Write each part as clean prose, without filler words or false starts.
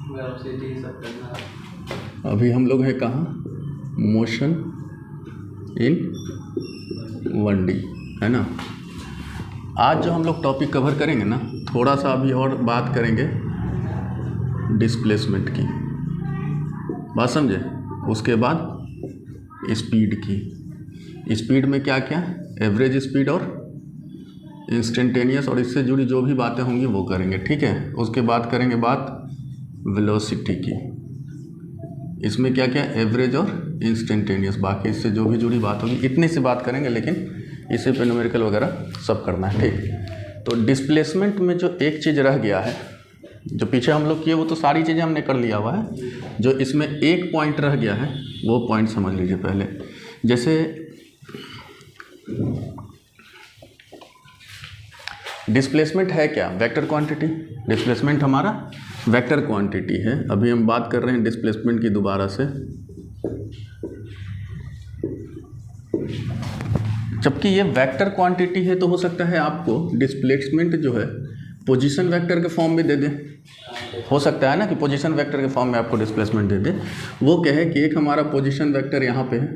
Velocity सब करना। अभी हम लोग हैं कहाँ, मोशन इन 1D, है ना। आज जो हम लोग टॉपिक कवर करेंगे ना, थोड़ा सा अभी और बात करेंगे डिस्प्लेसमेंट की, बात समझे। उसके बाद स्पीड की, स्पीड में क्या क्या, एवरेज स्पीड और इंस्टेंटेनियस, और इससे जुड़ी जो भी बातें होंगी वो करेंगे, ठीक है। उसके बाद करेंगे बात वेलोसिटी की, इसमें क्या क्या, एवरेज और इंस्टेंटेनियस, बाकी इससे जो भी जुड़ी बात होगी इतनी सी बात करेंगे, लेकिन इसे पे न्यूमेरिकल वगैरह सब करना है, ठीक। तो डिस्प्लेसमेंट में जो एक चीज़ रह गया है, जो पीछे हम लोग किए वो तो सारी चीज़ें हमने कर लिया हुआ है, जो इसमें एक पॉइंट रह गया है वो पॉइंट समझ लीजिए पहले। जैसे डिस्प्लेसमेंट है क्या, वेक्टर क्वांटिटी। डिस्प्लेसमेंट हमारा वेक्टर क्वांटिटी है। अभी हम बात कर रहे हैं डिस्प्लेसमेंट की दोबारा से, जबकि ये वेक्टर क्वांटिटी है तो हो सकता है आपको डिस्प्लेसमेंट जो है पोजीशन वेक्टर के फॉर्म में दे दे, हो सकता है ना कि पोजीशन वेक्टर के फॉर्म में आपको डिस्प्लेसमेंट दे दे। वो कहे कि एक हमारा पोजीशन वेक्टर यहाँ पे है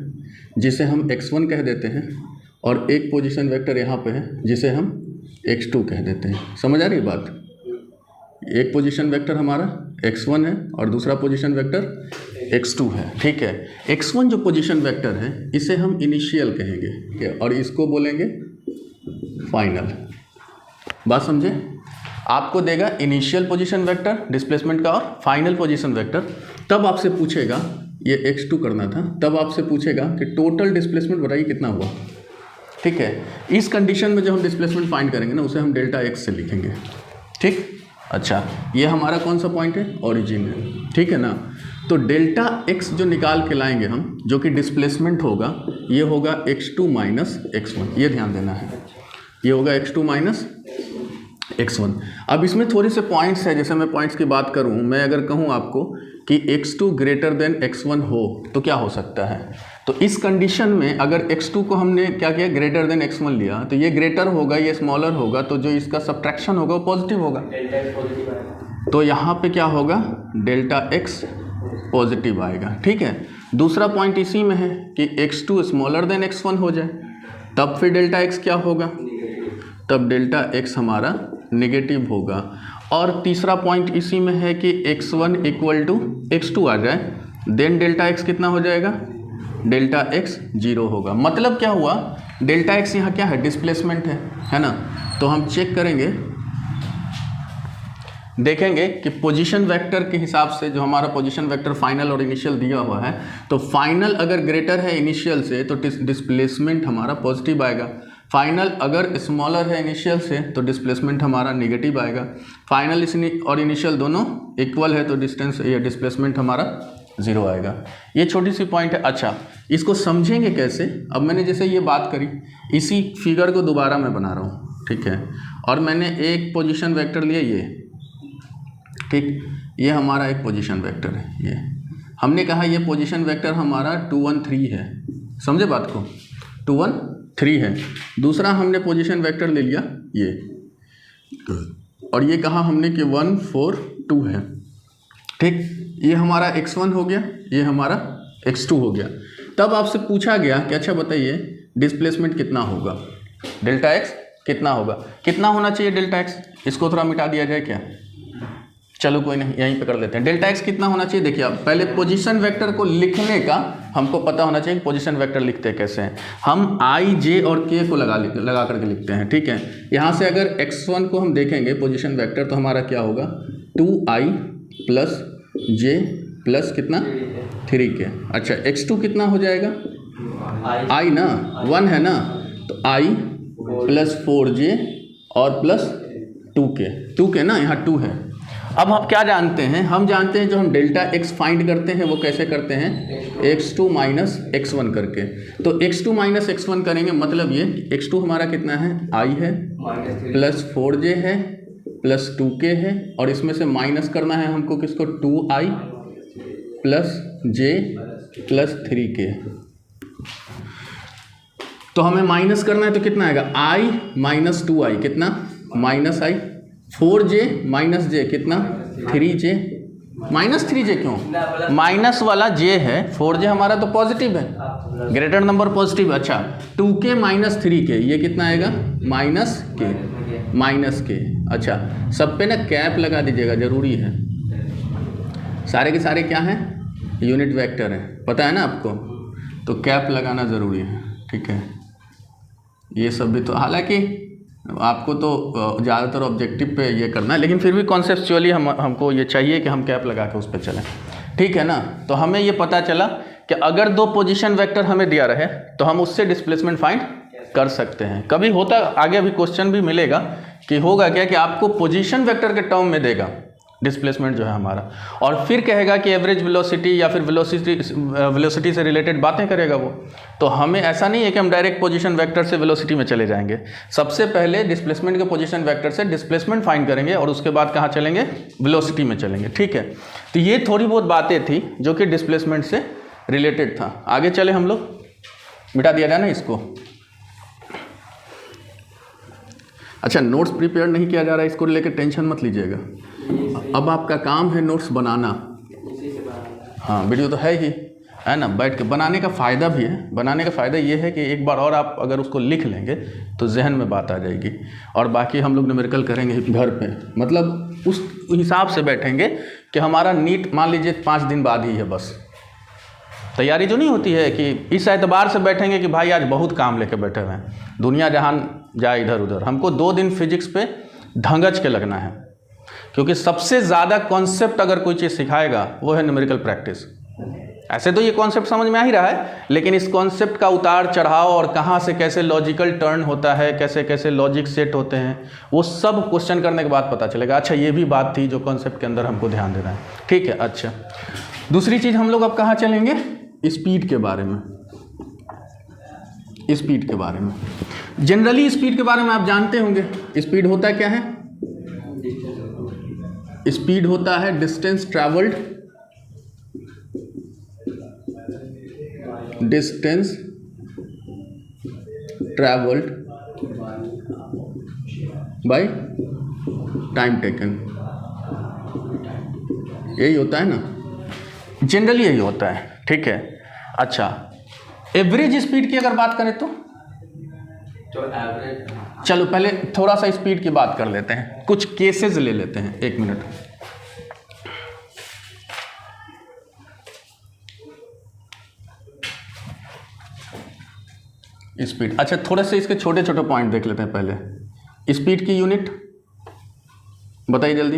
जिसे हम x1 कह देते हैं, और एक पोजीशन वेक्टर यहाँ पे है जिसे हम x2 कह देते हैं। समझ आ रही बात। एक पोजीशन वेक्टर हमारा x1 है और दूसरा पोजीशन वेक्टर x2 है, ठीक है। x1 जो पोजीशन वेक्टर है इसे हम इनिशियल कहेंगे और इसको बोलेंगे फाइनल। बात समझे। आपको देगा इनिशियल पोजीशन वेक्टर डिस्प्लेसमेंट का और फाइनल पोजीशन वेक्टर। तब आपसे पूछेगा, ये x2 करना था, तब आपसे पूछेगा कि टोटल डिस्प्लेसमेंट बताइए कितना हुआ, ठीक है। इस कंडीशन में जो हम डिस्प्लेसमेंट फाइंड करेंगे ना, उसे हम डेल्टा x से लिखेंगे, ठीक। अच्छा, ये हमारा कौन सा पॉइंट है, ओरिजिन है, ठीक है ना। तो डेल्टा x जो निकाल के लाएंगे हम, जो कि डिस्प्लेसमेंट होगा, ये होगा x2 माइनस x1, ये ध्यान देना है, ये होगा x2 माइनस x1। अब इसमें थोड़े से पॉइंट्स है, जैसे मैं पॉइंट्स की बात करूं, मैं अगर कहूं आपको कि x2 ग्रेटर देन x1 हो तो क्या हो सकता है। तो इस कंडीशन में अगर x2 को हमने क्या किया, ग्रेटर देन x1 लिया, तो ये ग्रेटर होगा, ये स्मॉलर होगा, तो जो इसका सब्ट्रैक्शन होगा वो पॉजिटिव होगा। तो यहाँ पे क्या होगा, डेल्टा x पॉजिटिव आएगा, ठीक है। दूसरा पॉइंट इसी में है कि x2 स्मॉलर देन x1 हो जाए, तब फिर डेल्टा x क्या होगा, तब डेल्टा x हमारा नेगेटिव होगा। और तीसरा पॉइंट इसी में है कि x1 इक्वल टू x2 आ जाए, देन डेल्टा x कितना हो जाएगा, डेल्टा x 0 होगा। मतलब क्या हुआ, डेल्टा x यहाँ क्या है, डिस्प्लेसमेंट है ना। तो हम चेक करेंगे, देखेंगे कि पोजीशन वेक्टर के हिसाब से जो हमारा पोजीशन वेक्टर फाइनल और इनिशियल दिया हुआ है, तो फाइनल अगर ग्रेटर है इनिशियल से तो डिस्प्लेसमेंट हमारा पॉजिटिव आएगा। फाइनल अगर स्मॉलर है इनिशियल से तो डिस्प्लेसमेंट हमारा नेगेटिव आएगा। फाइनल और इनिशियल दोनों इक्वल है तो डिस्प्लेसमेंट हमारा 0 आएगा। ये छोटी सी पॉइंट है। अच्छा, इसको समझेंगे कैसे। अब मैंने जैसे ये बात करी, इसी फिगर को दोबारा मैं बना रहा हूँ, ठीक है। और मैंने एक पोजीशन वेक्टर लिया, ये ठीक, ये हमारा एक पोजीशन वेक्टर है। ये हमने कहा ये पोजीशन वेक्टर हमारा 2 1 3 है, समझे बात को, 2 1 3 है। दूसरा हमने पोजीशन वेक्टर ले लिया ये, और ये कहा हमने कि 1 4 2 है, ठीक। ये हमारा x1 हो गया, ये हमारा x2 हो गया। तब आपसे पूछा गया कि अच्छा बताइए डिस्प्लेसमेंट कितना होगा, डेल्टा x कितना होगा, कितना होना चाहिए डेल्टा x। इसको थोड़ा मिटा दिया जाए क्या, चलो कोई नहीं, यहीं पे कर लेते हैं। डेल्टा x कितना होना चाहिए, देखिए अब पहले पोजीशन वेक्टर को लिखने का हमको पता होना चाहिए कि पोजीशन वेक्टर लिखते कैसे हैं। हम i j और k को लगा करके लिखते हैं, ठीक है। यहाँ से अगर x1 को हम देखेंगे पोजीशन वेक्टर, तो हमारा क्या होगा, 2i प्लस j प्लस कितना 3k। अच्छा, x2 कितना हो जाएगा, i ना 1 है ना, तो i प्लस 4j और प्लस 2k ना, यहाँ 2 है। अब हम क्या जानते हैं, हम जानते हैं जो हम डेल्टा x फाइंड करते हैं वो कैसे करते हैं, x2 माइनस x1 करके। तो x2 माइनस x1 करेंगे, मतलब ये x2 हमारा कितना है, i है प्लस 4j है प्लस 2k है, और इसमें से माइनस करना है हमको किसको, 2i plus j plus 3k। तो हमें माइनस करना है तो कितना आएगा, i माइनस 2i कितना, minus i, 4j minus j कितना, 3j -3j क्यों? माइनस वाला j है, 4j हमारा तो पॉजिटिव है, ग्रेटर नंबर पॉजिटिव। अच्छा 2k - 3k ये कितना आएगा? -k। अच्छा सब पे ना कैप लगा दीजिएगा, ज़रूरी है। सारे के सारे क्या हैं? यूनिट वेक्टर हैं, पता है ना आपको, तो कैप लगाना ज़रूरी है, ठीक है। ये सब भी तो हालांकि आपको तो ज़्यादातर ऑब्जेक्टिव पे ये करना है, लेकिन फिर भी कॉन्सेप्चुअली हमको ये चाहिए कि हम कैप लगा के उस पर चलें, ठीक है ना। तो हमें ये पता चला कि अगर दो पोजीशन वेक्टर हमें दिया रहे तो हम उससे डिस्प्लेसमेंट फाइंड कर सकते हैं। कभी होता, आगे अभी क्वेश्चन भी मिलेगा कि होगा क्या कि आपको पोजीशन वेक्टर के टर्म में देगा डिस्प्लेसमेंट जो है हमारा, और फिर कहेगा कि एवरेज वेलोसिटी या फिर वेलोसिटी से रिलेटेड बातें करेगा वो। तो हमें ऐसा नहीं है कि हम डायरेक्ट पोजीशन वेक्टर से वेलोसिटी में चले जाएंगे। सबसे पहले डिस्प्लेसमेंट के पोजीशन वेक्टर से डिस्प्लेसमेंट फाइंड करेंगे और उसके बाद कहाँ चलेंगे? वेलोसिटी में चलेंगे, ठीक है। तो ये थोड़ी बहुत बातें थी जो कि डिस्प्लेसमेंट से रिलेटेड था। आगे चले हम लोग, मिटा दिया जाए ना इसको। अच्छा नोट्स प्रिपेयर नहीं किया जा रहा है, इसको लेकर टेंशन मत लीजिएगा। अब आपका काम है नोट्स बनाना। हाँ वीडियो तो है ही, है ना, बैठ के बनाने का फ़ायदा भी है। बनाने का फ़ायदा ये है कि एक बार और आप अगर उसको लिख लेंगे तो जहन में बात आ जाएगी, और बाकी हम लोग न्यूमेरिकल करेंगे घर पे, मतलब उस हिसाब से बैठेंगे कि हमारा नीट मान लीजिए 5 दिन बाद ही है बस। तैयारी जो नहीं होती है कि इस एतबार से बैठेंगे कि भाई आज बहुत काम लेके बैठे हुए हैं, दुनिया जहान जाए इधर उधर। हमको 2 दिन फिजिक्स पे धंगज के लगना है, क्योंकि सबसे ज़्यादा कॉन्सेप्ट अगर कोई चीज़ सिखाएगा वो है न्यूमेरिकल प्रैक्टिस। ऐसे तो ये कॉन्सेप्ट समझ में आ ही रहा है, लेकिन इस कॉन्सेप्ट का उतार चढ़ाव और कहाँ से कैसे लॉजिकल टर्न होता है, कैसे कैसे लॉजिक सेट होते हैं, वो सब क्वेश्चन करने के बाद पता चलेगा। अच्छा ये भी बात थी जो कॉन्सेप्ट के अंदर हमको ध्यान देना है, ठीक है। अच्छा दूसरी चीज़ हम लोग अब कहाँ चलेंगे? स्पीड के बारे में। स्पीड के बारे में जनरली, स्पीड के बारे में आप जानते होंगे। स्पीड होता क्या है? स्पीड होता है distance travelled, distance travelled by time taken. यही होता है ना, जनरली यही होता है, ठीक है। अच्छा एवरेज स्पीड की अगर बात करें तो एवरेज, चलो पहले थोड़ा सा स्पीड की बात कर लेते हैं, कुछ केसेस ले लेते हैं। 1 मिनट। स्पीड, अच्छा थोड़े से इसके छोटे छोटे पॉइंट देख लेते हैं पहले। स्पीड की यूनिट बताइए जल्दी।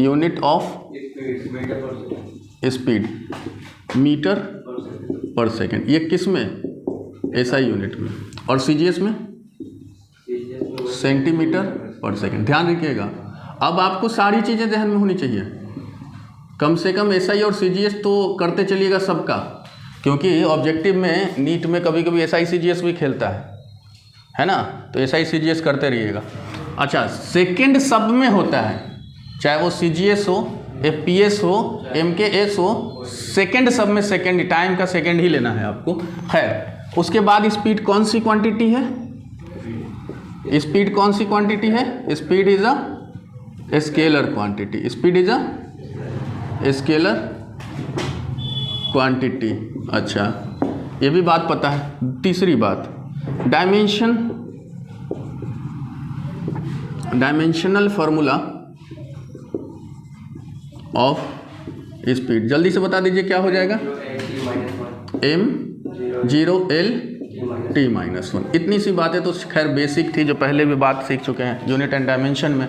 यूनिट ऑफ स्पीड मीटर पर सेकेंड। ये किस में? एसआई यूनिट में। और सीजीएस में सेंटीमीटर पर सेकेंड। ध्यान रखिएगा, अब आपको सारी चीज़ें ध्यान में होनी चाहिए। कम से कम एसआई और सीजीएस तो करते चलिएगा सबका, क्योंकि ऑब्जेक्टिव में नीट में कभी कभी एसआई सीजीएस भी खेलता है ना, तो एसआई सीजीएस करते रहिएगा। अच्छा सेकेंड सब में होता है, चाहे वो सीजीएस हो, एफपीएस हो, एमकेएस हो, सेकेंड सब में सेकेंड, टाइम का सेकेंड ही लेना है आपको। खैर उसके बाद स्पीड कौन सी क्वांटिटी है? स्पीड कौन सी क्वांटिटी है? Speed is a scalar quantity. Speed is a scalar quantity. अच्छा ये भी बात पता है। तीसरी बात डायमेंशनल फॉर्मूला ऑफ स्पीड। जल्दी से बता दीजिए क्या हो जाएगा? m0l(t-1)। इतनी सी बातें तो खैर बेसिक थी, जो पहले भी बात सीख चुके हैं यूनिट एंड डायमेंशन में,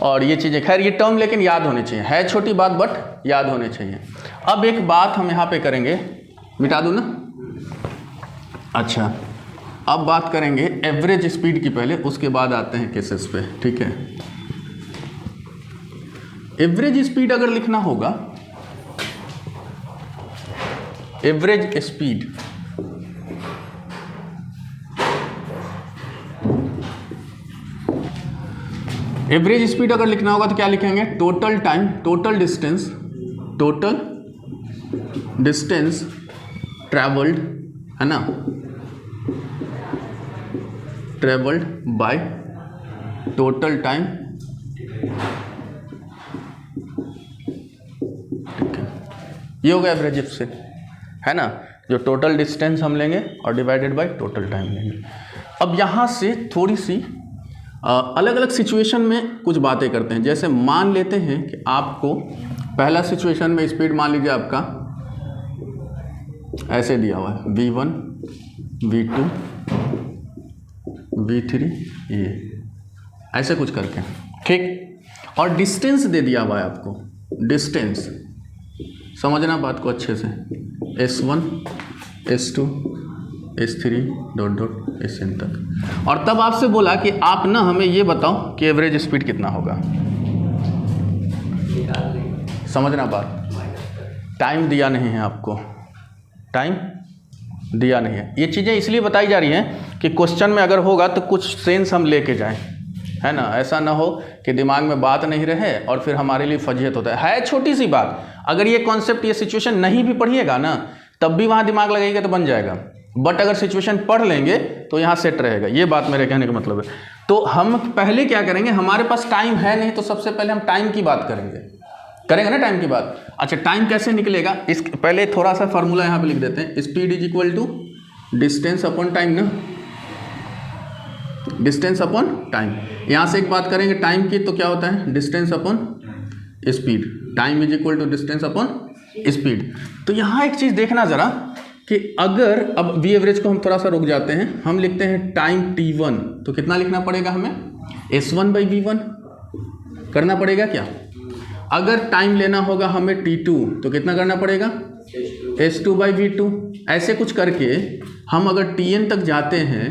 और ये चीज़ें खैर ये टर्म लेकिन याद होनी चाहिए। है छोटी बात बट याद होनी चाहिए। अब एक बात हम यहाँ पे करेंगे, मिटा दूँ ना? अच्छा अब बात करेंगे एवरेज स्पीड की पहले, उसके बाद आते हैं केसेस पे, ठीक है। एवरेज स्पीड अगर लिखना होगा, एवरेज स्पीड अगर लिखना होगा तो क्या लिखेंगे? Total time, total distance travelled, है ना, ट्रैवल्ड बाय टोटल टाइम ये हो गया एवरेज स्पीड, है ना, जो टोटल डिस्टेंस हम लेंगे और डिवाइडेड बाय टोटल टाइम लेंगे। अब यहाँ से थोड़ी सी अलग अलग सिचुएशन में कुछ बातें करते हैं। जैसे मान लेते हैं कि आपको पहला सिचुएशन में स्पीड मान लीजिए आपका ऐसे दिया हुआ है v1 v2 v3 ये ऐसे कुछ करके, ठीक। और डिस्टेंस दे दिया हुआ है आपको, डिस्टेंस समझना बात को अच्छे से, s1 s2 s3 dot dot sn तक। और तब आपसे बोला कि आप ना हमें ये बताओ कि एवरेज स्पीड कितना होगा। समझना बात, टाइम दिया नहीं है आपको, टाइम दिया नहीं है। ये चीज़ें इसलिए बताई जा रही हैं कि क्वेश्चन में अगर होगा तो कुछ सेंस हम लेके जाएं, है ना, ऐसा ना हो कि दिमाग में बात नहीं रहे और फिर हमारे लिए फजीहत होता है छोटी सी बात। अगर ये कॉन्सेप्ट, ये सिचुएशन नहीं भी पढ़िएगा ना तब भी वहाँ दिमाग लगेगा तो बन जाएगा, बट अगर सिचुएशन पढ़ लेंगे तो यहाँ सेट रहेगा। ये बात मेरे कहने का मतलब है। तो हम पहले क्या करेंगे, हमारे पास टाइम है नहीं तो सबसे पहले हम टाइम की बात करेंगे ना, टाइम की बात। अच्छा, टाइम कैसे निकलेगा, इस पहले थोड़ा सा फार्मूला यहाँ पे लिख देते हैं। Speed is equal to distance upon time ना, डिस्टेंस अपॉन टाइम। यहाँ से एक बात करेंगे टाइम की तो क्या होता है, distance upon speed. Time is equal to distance upon speed. तो यहाँ एक चीज़ देखना ज़रा कि अगर अब वी एवरेज को हम थोड़ा सा रुक जाते हैं, हम लिखते हैं टाइम t1 तो कितना लिखना पड़ेगा हमें, s1 बाई v1 करना पड़ेगा क्या। अगर टाइम लेना होगा हमें t2 तो कितना करना पड़ेगा, s2 बाई v2। ऐसे कुछ करके हम अगर tn तक जाते हैं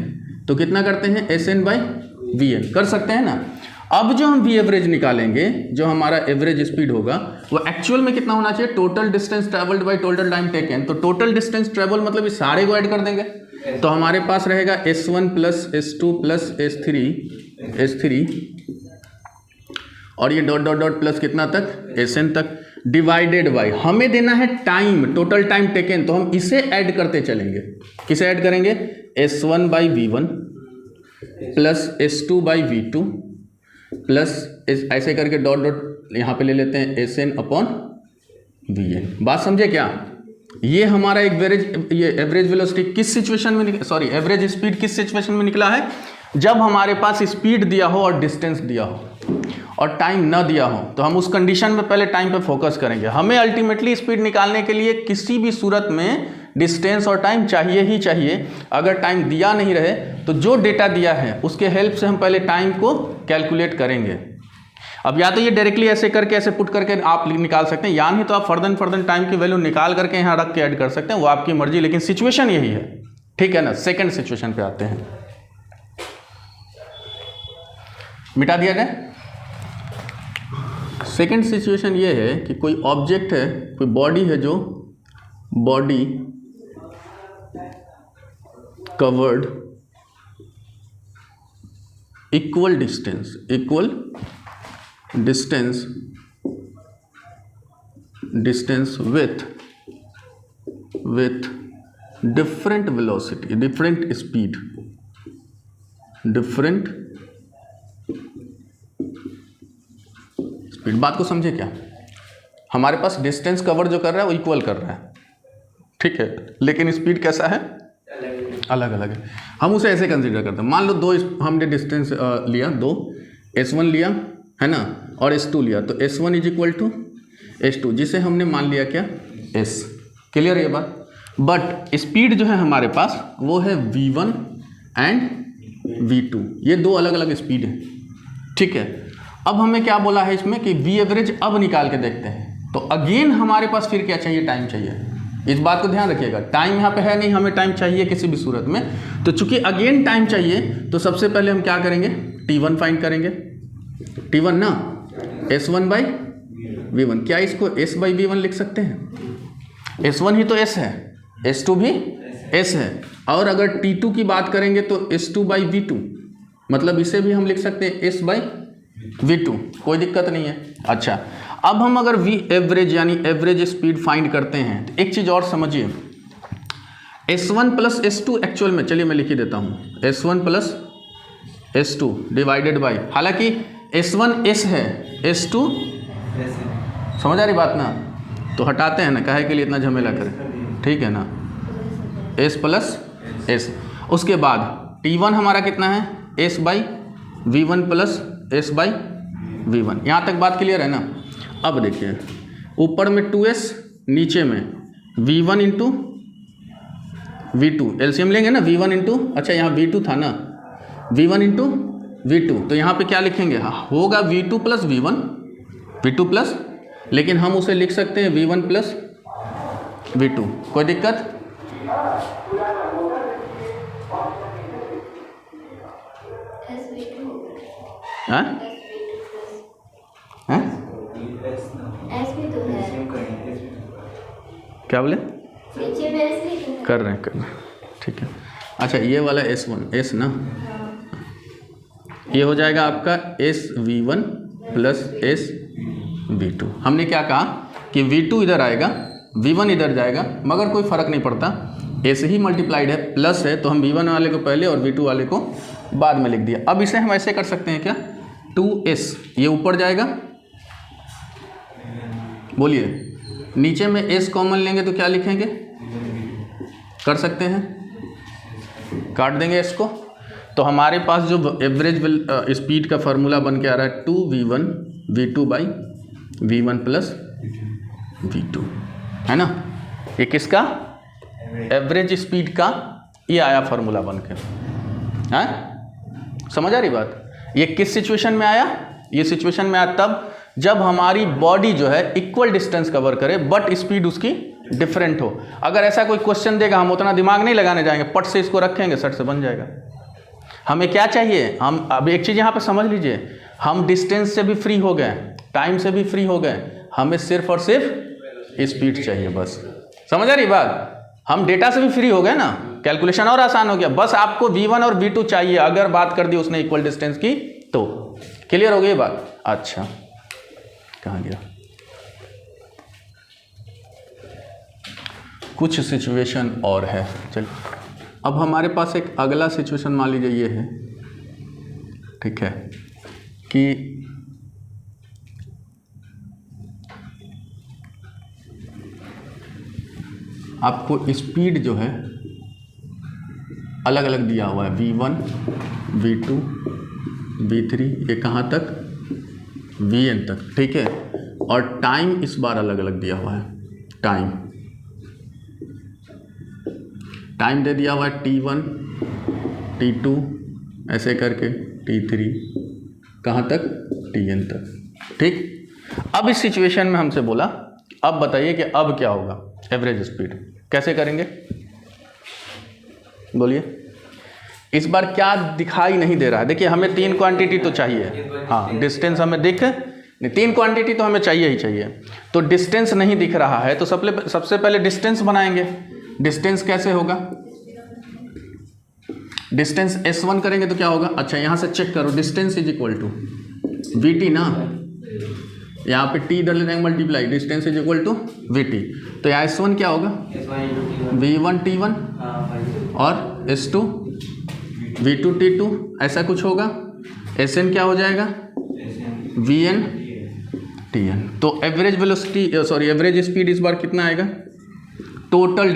तो कितना करते हैं, sn बाई vn कर सकते हैं ना। अब जो हम वी एवरेज निकालेंगे, जो हमारा एवरेज स्पीड होगा वो एक्चुअल में कितना होना चाहिए, total distance travelled by total time taken. तो टोटल डिस्टेंस ट्रेवल मतलब इस सारे को ऐड कर देंगे तो हमारे पास रहेगा s1 plus s2 plus s3 और ये डॉट डॉट डॉट प्लस कितना तक, sn तक, डिवाइडेड बाय हमें देना है टाइम, टोटल टाइम टेकन। तो हम इसे ऐड करते चलेंगे। किसे ऐड करेंगे, s1 by v1 plus s2 by v2 plus ऐसे करके डॉट डॉट यहाँ पे ले लेते हैं sn अपॉन vn। बात समझे क्या। ये हमारा ये एवरेज वेलोसिटी किस सिचुएशन में, सॉरी एवरेज स्पीड किस सिचुएशन में निकला है, जब हमारे पास स्पीड दिया हो और डिस्टेंस दिया हो और टाइम ना दिया हो। तो हम उस कंडीशन में पहले टाइम पे फोकस करेंगे। हमें अल्टीमेटली स्पीड निकालने के लिए किसी भी सूरत में डिस्टेंस और टाइम चाहिए ही चाहिए। अगर टाइम दिया नहीं रहे तो जो डेटा दिया है उसके हेल्प से हम पहले टाइम को कैलकुलेट करेंगे। अब या तो ये डायरेक्टली ऐसे करके ऐसे पुट करके आप निकाल सकते हैं, या नहीं तो आप फर्दर टाइम की वैल्यू निकाल करके यहाँ रख के ऐड कर सकते हैं, वो आपकी मर्जी। लेकिन सिचुएशन यही है, ठीक है ना। सेकेंड सिचुएशन पे आते हैं, मिटा दिया जाए। सेकेंड सिचुएशन ये है कि कोई ऑब्जेक्ट है, कोई बॉडी है, जो body covered equal distance with different velocity, different speed, बात को समझे क्या। हमारे पास डिस्टेंस कवर जो कर रहा है वो इक्वल कर रहा है, ठीक है, लेकिन स्पीड कैसा है, अलग अलग है। हम उसे ऐसे कंसीडर करते हैं, मान लो दो हमने डिस्टेंस लिया, दो s1 लिया है ना और s2 लिया, तो s1 is equal to s2, जिसे हमने मान लिया क्या, s। क्लियर ये बात। बट स्पीड जो है हमारे पास वो है v1 एंड v2, ये दो अलग अलग स्पीड है, ठीक है। अब हमें क्या बोला है इसमें कि वी एवरेज अब निकाल के देखते हैं। तो अगेन हमारे पास फिर क्या चाहिए, टाइम चाहिए। इस बात को ध्यान रखिएगा, टाइम यहाँ पे है नहीं, हमें टाइम चाहिए किसी भी सूरत में। तो चूंकि अगेन टाइम चाहिए तो सबसे पहले हम क्या करेंगे, t1 फाइंड करेंगे। t1 ना s1 बाई v1, क्या इसको s बाई v1 लिख सकते हैं, s1 ही तो s है, s2 भी s है। और अगर t2 की बात करेंगे तो s2 बाई v2, मतलब इसे भी हम लिख सकते हैं s बाई v2, कोई दिक्कत नहीं है। अच्छा, अब हम अगर वी एवरेज यानी एवरेज स्पीड फाइंड करते हैं तो एक चीज़ और समझिए, s1 प्लस s2 एक्चुअल में, चलिए मैं लिख ही देता हूँ, s1 plus s2 divided by, हालांकि s1 s है, s2 समझ आ रही बात ना, तो हटाते हैं ना, काहे के लिए इतना झमेला करें, ठीक है ना, s प्लस एस। उसके बाद T1 हमारा कितना है, s by V1 plus s by V1। यहाँ तक बात क्लियर है ना। अब देखिए ऊपर में 2s, नीचे में V1 इंटू V2, एलसीएम लेंगे ना, V1 इंटू, अच्छा यहाँ V2 था ना, V1 इंटू V2, तो यहाँ पे क्या लिखेंगे, होगा V2 plus V1, V2 plus, लेकिन हम उसे लिख सकते हैं V1 प्लस V2, कोई दिक्कत? हाँ हाँ क्या बोले, कर रहे हैं, ठीक है। अच्छा ये वाला S1 S ना, ये हो जाएगा आपका SV1 प्लस SV2। हमने क्या कहा कि V2 इधर आएगा, V1 इधर जाएगा, मगर कोई फ़र्क नहीं पड़ता, S ही मल्टीप्लाइड है, प्लस है, तो हम V1 वाले को पहले और V2 वाले को बाद में लिख दिया। अब इसे हम ऐसे कर सकते हैं क्या, 2S ये ऊपर जाएगा, बोलिए, नीचे में S कॉमन लेंगे तो क्या लिखेंगे, कर सकते हैं, काट देंगे S को, तो हमारे पास जो एवरेज स्पीड का फार्मूला बन के आ रहा है 2V1 V2 by V1 plus V2, है ना। ये किसका, एवरेज स्पीड का ये आया फार्मूला बन के, है, समझ आ रही बात। ये किस सिचुएशन में आया, ये सिचुएशन में आया तब जब हमारी बॉडी जो है इक्वल डिस्टेंस कवर करे बट स्पीड उसकी डिफरेंट हो। अगर ऐसा कोई क्वेश्चन देगा हम उतना दिमाग नहीं लगाने जाएंगे, पट से इसको रखेंगे, सट से बन जाएगा। हमें क्या चाहिए, हम अब एक चीज़ यहाँ पे समझ लीजिए, हम डिस्टेंस से भी फ्री हो गए, टाइम से भी फ्री हो गए, हमें सिर्फ और सिर्फ स्पीड चाहिए, बस समझ आ रही बात। हम डेटा से भी फ्री हो गए ना, कैलकुलेशन और आसान हो गया, बस आपको V1 और V2 चाहिए। अगर बात कर दी उसने इक्वल डिस्टेंस की तो क्लियर हो गई बात। अच्छा कहाँ गया, कुछ सिचुएशन और है, चलिए अब हमारे पास एक अगला सिचुएशन मान लीजिए ये है, ठीक है, कि आपको स्पीड जो है अलग अलग दिया हुआ है, V1 V2 V3, ये कहाँ तक, Vn तक, ठीक है, और टाइम इस बार अलग अलग दिया हुआ है, टाइम दे दिया हुआ है T1 T2 ऐसे करके T3 कहाँ तक, Tn तक, ठीक। अब इस सिचुएशन में हमसे बोला अब बताइए कि अब क्या होगा, एवरेज स्पीड कैसे करेंगे, बोलिए। इस बार क्या दिखाई नहीं दे रहा है, देखिए हमें 3 क्वांटिटी तो चाहिए, हाँ डिस्टेंस हमें दिख नहीं, 3 क्वांटिटी तो हमें चाहिए ही चाहिए, तो डिस्टेंस नहीं दिख रहा है, तो सबसे पहले डिस्टेंस बनाएंगे। डिस्टेंस कैसे होगा, डिस्टेंस S1 करेंगे तो क्या होगा, अच्छा यहाँ से चेक करो, distance is equal to VT ना, यहाँ पे T इधर ले जाएंगे multiply, distance is equal to VT, तो यहाँ S1 क्या होगा, V1 T1 और S2 V2 T2 ऐसा कुछ होगा, Sn क्या हो जाएगा, Vn Tn। तो एवरेज वेलोसिटी एवरेज स्पीड इस बार कितना आएगा, टोटल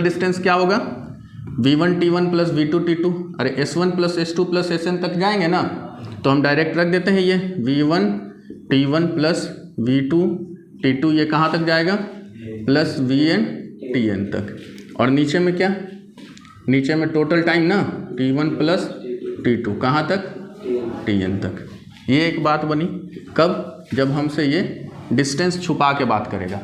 डिस्टेंस क्या होगा, V1 T1 plus V2 T2, अरे S1 plus S2 plus Sn तक जाएंगे ना, तो हम डायरेक्ट रख देते हैं ये V1 T1 plus V2 T2, ये कहाँ तक जाएगा, प्लस Vn Tn तक, और नीचे में क्या, नीचे में टोटल टाइम ना, T1 प्लस T2 कहाँ तक, Tn तक। ये एक बात बनी, कब, जब हमसे ये डिस्टेंस छुपा के बात करेगा,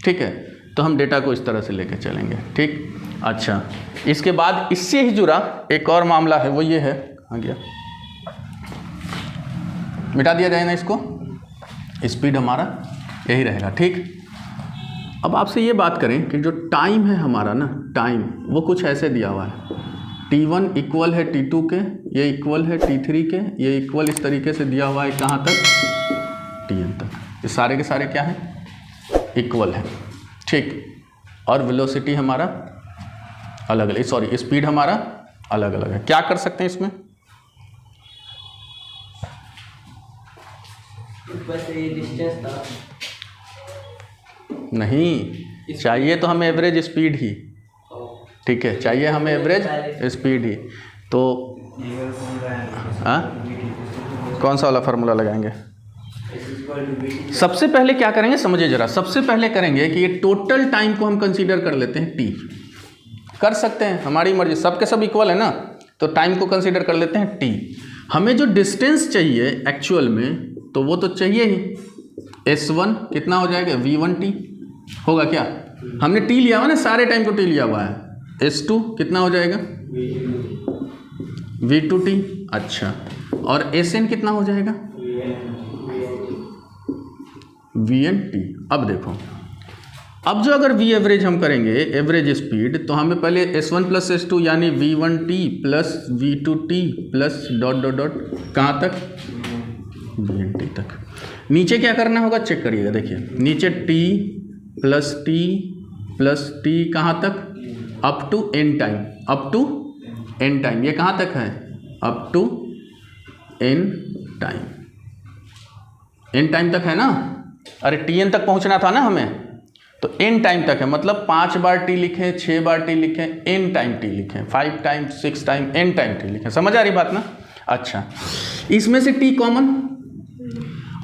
ठीक है। तो हम डेटा को इस तरह से लेके चलेंगे, ठीक। अच्छा इसके बाद इससे ही जुड़ा एक और मामला है, वो ये है, आ गया, मिटा दिया जाए ना इसको, स्पीड हमारा यही रहेगा, ठीक। अब आपसे ये बात करें कि जो टाइम है हमारा ना, टाइम वो कुछ ऐसे दिया हुआ है, T1 इक्वल है T2 के, ये इक्वल है T3 के, ये इक्वल इस तरीके से दिया हुआ है कहाँ तक, Tn तक। ये सारे के सारे क्या हैं, इक्वल है, ठीक। और वेलोसिटी हमारा अलग अलग, स्पीड हमारा अलग अलग है। क्या कर सकते हैं इसमें, बस ये डिस्टेंस था। नहीं, चाहिए तो हमें एवरेज स्पीड ही, ठीक है, चाहिए हमें एवरेज स्पीड ही। तो हाँ, कौन सा वाला फार्मूला लगाएंगे? सबसे पहले क्या करेंगे समझिए जरा, सबसे पहले करेंगे कि ये टोटल टाइम को हम कंसीडर कर लेते हैं टी। कर सकते हैं, हमारी मर्जी, सबके सब इक्वल है ना, तो टाइम को कंसीडर कर लेते हैं टी। हमें जो डिस्टेंस चाहिए एक्चुअल में, तो वो तो चाहिए ही। S1 कितना हो जाएगा? V1t होगा क्या? हमने टी लिया हुआ ना, सारे टाइम को टी लिया हुआ है। S2 कितना हो जाएगा? V2t। अच्छा, और Sn कितना हो जाएगा? Vnt। अब देखो, अब जो अगर V एवरेज हम करेंगे, एवरेज स्पीड, तो हमें पहले S1 प्लस S2 यानी V1t plus V2t plus dot dot dot कहाँ तक? Vnt तक। नीचे क्या करना होगा चेक करिएगा, देखिए नीचे t प्लस t कहाँ तक? Up to n time, up to n time. ये कहाँ तक है? Up to n time, n time तक है ना। अरे tn तक पहुँचना था ना हमें, तो n टाइम तक है, मतलब 5 बार t लिखें, 6 बार t लिखें, n टाइम t लिखें, 5 time, 6 time, n time t लिखें। समझ आ रही बात ना? अच्छा, इसमें से t कॉमन,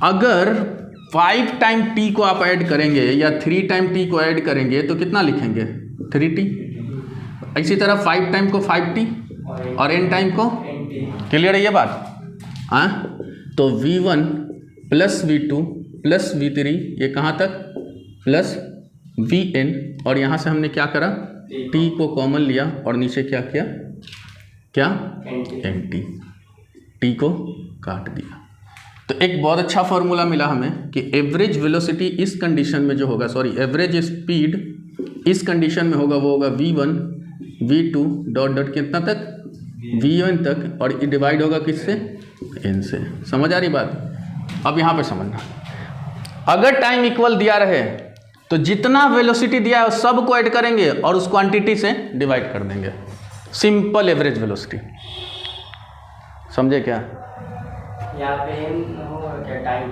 अगर 5 टाइम t को आप ऐड करेंगे या 3 टाइम t को ऐड करेंगे तो कितना लिखेंगे? 3t। इसी तरह 5 टाइम को 5t और n टाइम को, क्लियर है ये बात? हाँ, तो V1 plus V2 plus V3, ये कहाँ तक? प्लस Vn, और यहाँ से हमने क्या करा? t को कॉमन लिया और नीचे क्या किया? क्या? nt, t को काट दिया। तो एक बहुत अच्छा फॉर्मूला मिला हमें कि एवरेज वेलोसिटी इस कंडीशन में जो होगा, सॉरी एवरेज स्पीड इस कंडीशन में होगा, वो होगा V1 V2 डॉट डॉट कितना तक? Vn तक, और ये डिवाइड होगा किससे? n से। समझ आ रही बात? अब यहाँ पे समझना, अगर टाइम इक्वल दिया रहे तो जितना वेलोसिटी दिया है सब को ऐड करेंगे और उस क्वांटिटी से डिवाइड कर देंगे। सिंपल एवरेज वेलोसिटी, समझे क्या? यहाँ पे होगा क्या टाइम?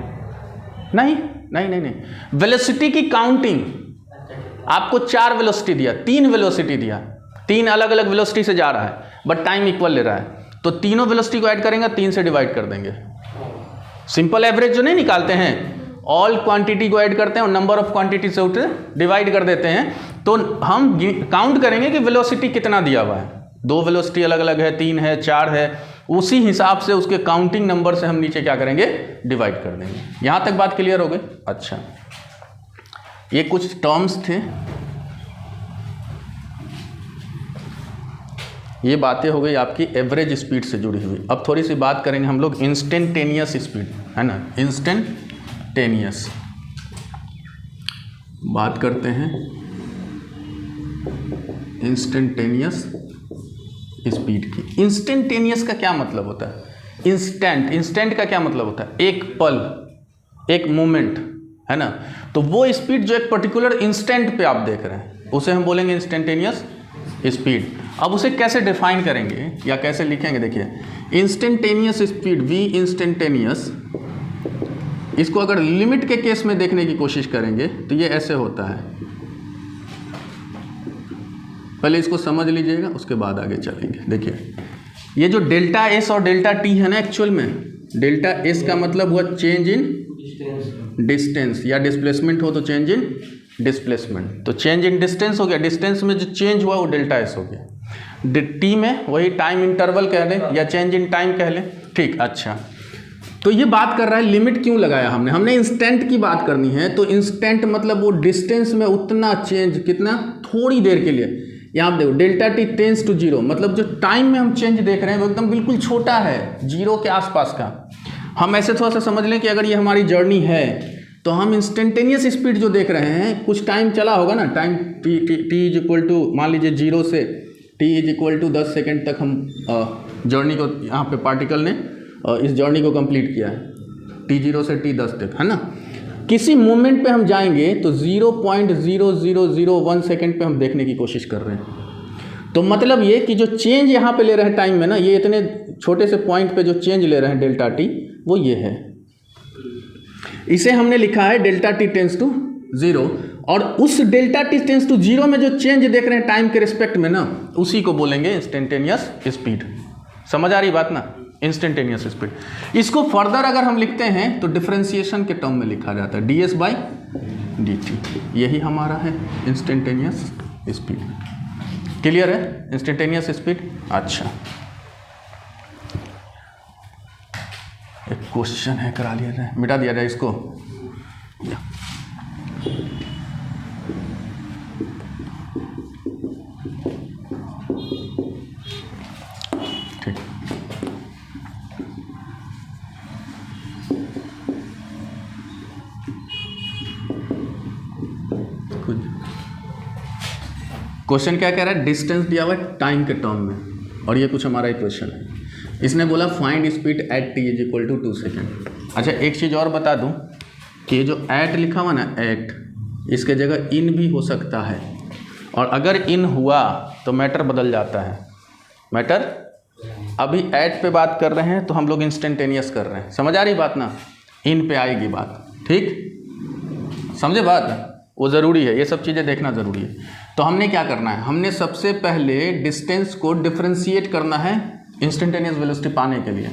नहीं नहीं नहीं नहीं, वेलोसिटी की काउंटिंग। आपको 4 वेलोसिटी दिया, 3 वेलोसिटी दिया, 3 अलग अलग वेलोसिटी से जा रहा है, बट टाइम इक्वल ले रहा है, तो तीनों वेलोसिटी को ऐड करेंगे, 3 से डिवाइड कर देंगे। सिंपल एवरेज जो नहीं निकालते हैं, ऑल क्वांटिटी को ऐड करते हैं और नंबर ऑफ क्वांटिटी से उसे डिवाइड कर देते हैं, तो हम काउंट करेंगे कि वेलोसिटी कितना दिया हुआ है। 2 वेलोसिटी अलग अलग है, 3 है, 4 है, उसी हिसाब से उसके काउंटिंग नंबर से हम नीचे क्या करेंगे? डिवाइड कर देंगे। यहाँ तक बात क्लियर हो गई? अच्छा, ये कुछ टर्म्स थे, ये बातें हो गई आपकी एवरेज स्पीड से जुड़ी हुई। अब थोड़ी सी बात करेंगे हम लोग इंस्टेंटेनियस स्पीड, है ना, इंस्टेंटेनियस बात करते हैं। इंस्टेंटेनियस स्पीड की, इंस्टेंटेनियस का क्या मतलब होता है? इंस्टेंट, इंस्टेंट का क्या मतलब होता है? एक पल, एक मोमेंट, है ना। तो वो स्पीड जो एक पर्टिकुलर इंस्टेंट पे आप देख रहे हैं, उसे हम बोलेंगे इंस्टेंटेनियस स्पीड। अब उसे कैसे डिफाइन करेंगे या कैसे लिखेंगे? देखिए, इंस्टेंटेनियस स्पीड, वी इंस्टेंटेनियस, इसको अगर लिमिट के केस में देखने की कोशिश करेंगे तो ये ऐसे होता है। पहले इसको समझ लीजिएगा, उसके बाद आगे चलेंगे। देखिए, ये जो डेल्टा एस और डेल्टा टी है ना, एक्चुअल में डेल्टा एस का मतलब हुआ चेंज इन डिस्टेंस, या डिस्प्लेसमेंट हो तो चेंज इन डिस्प्लेसमेंट, तो चेंज इन डिस्टेंस हो गया, डिस्टेंस में जो चेंज हुआ वो डेल्टा एस हो गया। टी में वही टाइम इंटरवल कह लें या चेंज इन टाइम कह लें, ठीक। अच्छा, तो ये बात कर रहा है लिमिट क्यों लगाया हमने? हमने इंस्टेंट की बात करनी है, तो इंस्टेंट मतलब वो डिस्टेंस में उतना चेंज, कितना? थोड़ी देर के लिए। यहाँ देखो, डेल्टा टी टेंस टू 0, मतलब जो टाइम में हम चेंज देख रहे हैं वो एकदम बिल्कुल छोटा है, 0 के आसपास का। हम ऐसे थोड़ा सा समझ लें कि अगर ये हमारी जर्नी है तो हम इंस्टेंटेनियस स्पीड जो देख रहे हैं, कुछ टाइम चला होगा ना, time T is equal to, मान लीजिए 0 से T is equal to 10 second तक हम जर्नी को, यहाँ पे पार्टिकल ने इस जर्नी को कंप्लीट किया है, t0 से t10 तक, है ना। किसी मोमेंट पे हम जाएंगे तो 0.0001 सेकेंड पे हम देखने की कोशिश कर रहे हैं। तो मतलब ये कि जो चेंज यहाँ पे ले रहे हैं टाइम में ना, ये इतने छोटे से पॉइंट पे जो चेंज ले रहे हैं डेल्टा टी, वो ये है। इसे हमने लिखा है डेल्टा टी टेंस टू 0, और उस डेल्टा टी टेंस टू 0 में जो चेंज देख रहे हैं टाइम के रिस्पेक्ट में ना, उसी को बोलेंगे इंस्टेंटेनियस स्पीड। समझ आ रही बात ना, इंस्टेंटेनियस स्पीड। इसको फर्दर अगर हम लिखते हैं तो डिफरेंशिएशन के टर्म में लिखा जाता है ds बाई dt। यही हमारा है इंस्टेंटेनियस स्पीड। क्लियर है इंस्टेंटेनियस स्पीड? अच्छा, एक क्वेश्चन है, करा लिया जाए, मिटा दिया जाए इसको। ठीक, क्वेश्चन क्या कह रहा है? डिस्टेंस दिया हुआ है टाइम के टर्म में, और ये कुछ हमारा इक्वेशन है। इसने बोला find speed at t is equal to 2 second. अच्छा, एक चीज़ और बता दूं कि जो एट लिखा हुआ ना, एट, इसके जगह इन भी हो सकता है, और अगर इन हुआ तो मैटर बदल जाता है। मैटर, अभी एट पे बात कर रहे हैं तो हम लोग इंस्टेंटेनियस कर रहे हैं। समझ आ रही बात ना? इन पे आएगी बात, ठीक, समझे बात? वो ज़रूरी है, ये सब चीज़ें देखना ज़रूरी है। तो हमने क्या करना है? हमने सबसे पहले डिस्टेंस को डिफरेंशिएट करना है इंस्टेंटेनियस वेलोसिटी पाने के लिए।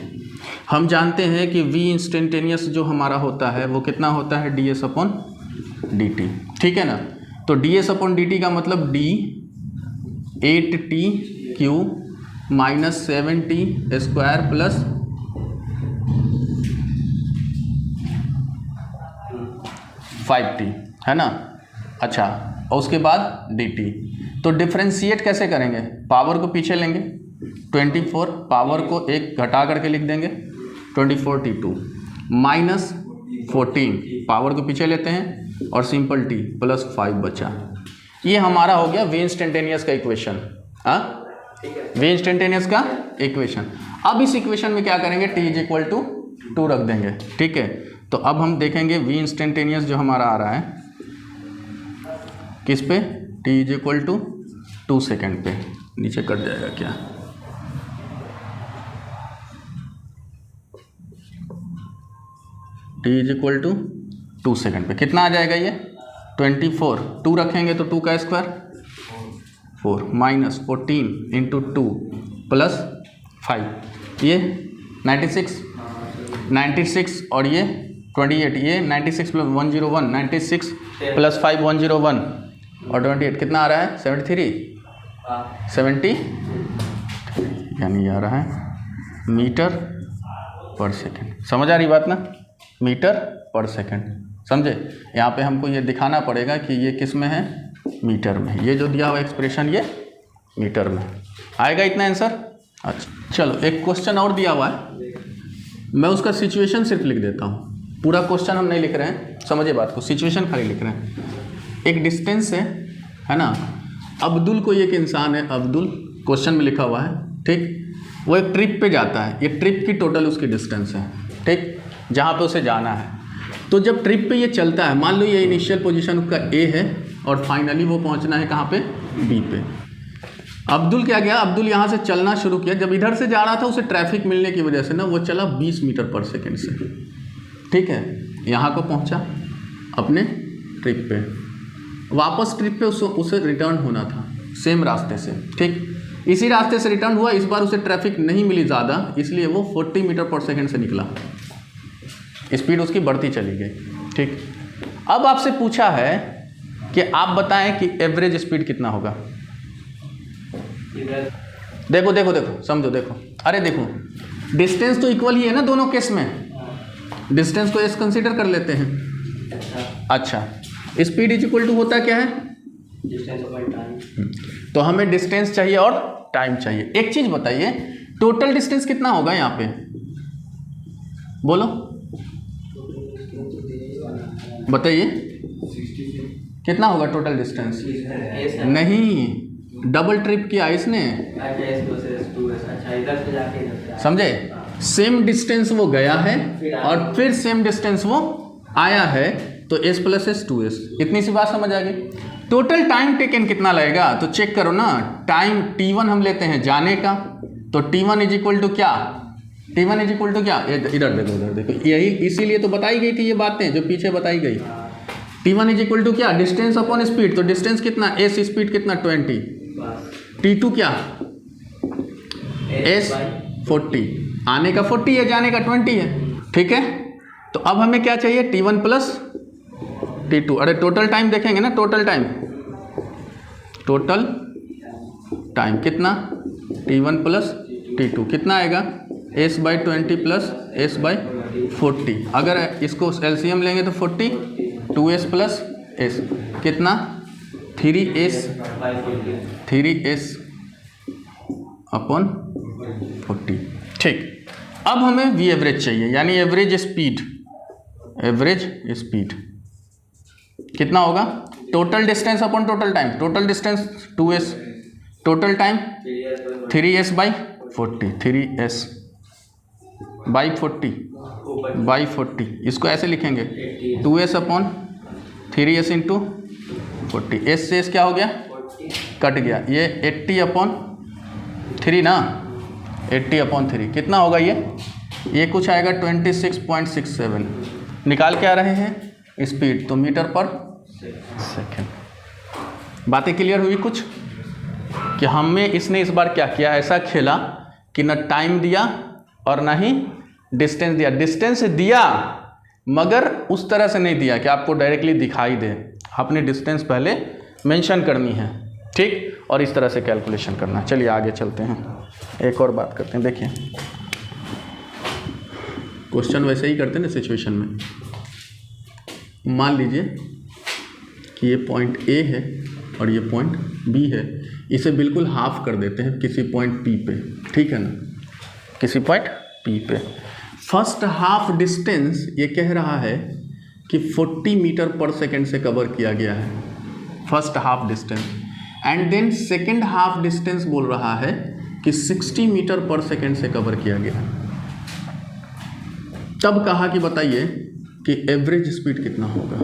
हम जानते हैं कि v इंस्टेंटेनियस जो हमारा होता है वो कितना होता है? ds अपॉन dt, ठीक है ना? तो ds अपॉन dt का मतलब d 8t Q minus 7t square plus 5t, है ना? अच्छा, और उसके बाद dt। तो डिफरेंशिएट कैसे करेंगे? पावर को पीछे लेंगे, 24 पावर को एक घटा करके लिख देंगे, 24t2 माइनस 14 पावर को पीछे लेते हैं, और सिंपल t प्लस 5 बचा। ये हमारा हो गया वी इंस्टेंटेनियस का इक्वेशन। हाँ, वी इंस्टेंटेनियस का इक्वेशन। अब इस इक्वेशन में क्या करेंगे? t इज इक्वल टू 2 रख देंगे, ठीक है? तो अब हम देखेंगे वी इंस्टेंटेनियस जो हमारा आ रहा है किस पे? t is equal to 2 second पे। नीचे कट जाएगा क्या? t is equal to 2 second पे कितना आ जाएगा? ये 24, 2 रखेंगे तो 2 का स्क्वायर 4 माइनस 14 इंटू 2 प्लस 5, ये 96 और ये 28, ये 96 प्लस 101, 96 प्लस 5 101 और 28 कितना आ रहा है? 70 यानी आ रहा है मीटर पर सेकेंड। समझ आ रही बात ना? मीटर पर सेकेंड, समझे? यहाँ पे हमको ये दिखाना पड़ेगा कि ये किस में है? मीटर में। ये जो दिया हुआ एक्सप्रेशन ये मीटर में आएगा, इतना आंसर। अच्छा, चलो एक क्वेश्चन और दिया हुआ है, मैं उसका सिचुएशन सिर्फ लिख देता हूँ, पूरा क्वेश्चन हम नहीं लिख रहे हैं, समझिए बात को, सिचुएशन खाली लिख रहे हैं। एक डिस्टेंस है ना, अब्दुल कोई एक इंसान है, अब्दुल क्वेश्चन में लिखा हुआ है, ठीक? वो एक ट्रिप पे जाता है, ये ट्रिप की टोटल उसकी डिस्टेंस है, ठीक, जहाँ पे उसे जाना है। तो जब ट्रिप पे ये चलता है, मान लो ये इनिशियल पोजीशन उसका ए है और फाइनली वो पहुँचना है कहाँ पे? बी पे। अब्दुल क्या गया? अब्दुल यहाँ से चलना शुरू किया, जब इधर से जा रहा था उसे ट्रैफिक मिलने की वजह से ना वो चला 20 मीटर पर सेकेंड से, ठीक है? यहाँ को पहुँचा अपने ट्रिप पे, वापस ट्रिप पे उसे रिटर्न होना था सेम रास्ते से, ठीक? इसी रास्ते से रिटर्न हुआ, इस बार उसे ट्रैफिक नहीं मिली ज़्यादा, इसलिए वो 40 मीटर पर सेकेंड से निकला, स्पीड उसकी बढ़ती चली गई, ठीक? अब आपसे पूछा है कि आप बताएं कि एवरेज स्पीड कितना होगा। देखो देखो देखो, समझो, देखो, अरे देखो, डिस्टेंस तो इक्वल ही है ना दोनों केस में, डिस्टेंस को एस कंसीडर कर लेते हैं। अच्छा, स्पीड इज इक्वल टू होता क्या है? Distance upon time. तो हमें डिस्टेंस चाहिए और टाइम चाहिए। एक चीज बताइए, टोटल डिस्टेंस कितना होगा यहाँ पे? बोलो, बताइए कितना होगा टोटल डिस्टेंस? नहीं, डबल ट्रिप किया इसने, समझे? सेम डिस्टेंस वो गया है और फिर सेम डिस्टेंस वो आया है, तो s प्लस एस 2s, इतनी सी बात समझ आ गई। टोटल टाइम टेकन कितना लगेगा? तो चेक करो ना, टाइम t1 हम लेते हैं जाने का, तो t1 इज इक्वल टू क्या? T1 इज इक्वल टू क्या, इधर देखो इधर देखो, यही इसीलिए तो बताई गई थी ये बातें जो पीछे बताई गई। T1 इज इक्वल टू क्या, डिस्टेंस अपॉन स्पीड, तो डिस्टेंस कितना, एस स्पीड कितना 20, T2 क्या एस 40, आने का 40 है जाने का 20 है, ठीक है। तो अब हमें क्या चाहिए, T1 प्लस T2, अरे टोटल टाइम देखेंगे ना, टोटल टाइम कितना, T1 प्लस T2 कितना आएगा, S by 20 plus S by 40, अगर इसको LCM लेंगे तो 40, 2S प्लस S कितना 3S अपॉन 40, ठीक। अब हमें V एवरेज चाहिए, यानी एवरेज स्पीड कितना होगा, total distance upon total time, total distance 2S, total time 3S by 40, 3S by 40, इसको ऐसे लिखेंगे 2S upon 3S into 40, S से S क्या हो गया, कट गया, ये 80 अपॉन 3 ना, 80 अपॉन 3 कितना होगा, ये कुछ आएगा 26.67, निकाल के आ रहे हैं स्पीड, तो मीटर पर सेकेंड। बातें क्लियर हुई कुछ, कि हमें इसने इस बार क्या किया, ऐसा खेला कि न टाइम दिया और ना ही डिस्टेंस दिया, डिस्टेंस दिया मगर उस तरह से नहीं दिया कि आपको डायरेक्टली दिखाई दे, आपने डिस्टेंस पहले मेंशन करनी है, ठीक, और इस तरह से कैलकुलेशन करना। चलिए आगे चलते हैं, एक और बात करते हैं। देखिए क्वेश्चन वैसे ही करते हैं ना सिचुएशन में, मान लीजिए कि ये पॉइंट A है और ये पॉइंट B है, इसे बिल्कुल हाफ कर देते हैं किसी पॉइंट P पे, ठीक है ना, किसी पॉइंट P पे। फर्स्ट हाफ डिस्टेंस ये कह रहा है कि 40 मीटर पर सेकेंड से कवर किया गया है, first half distance, and then second half distance बोल रहा है कि 60 मीटर पर सेकेंड से कवर किया गया है। तब कहा कि बताइए कि एवरेज स्पीड कितना होगा।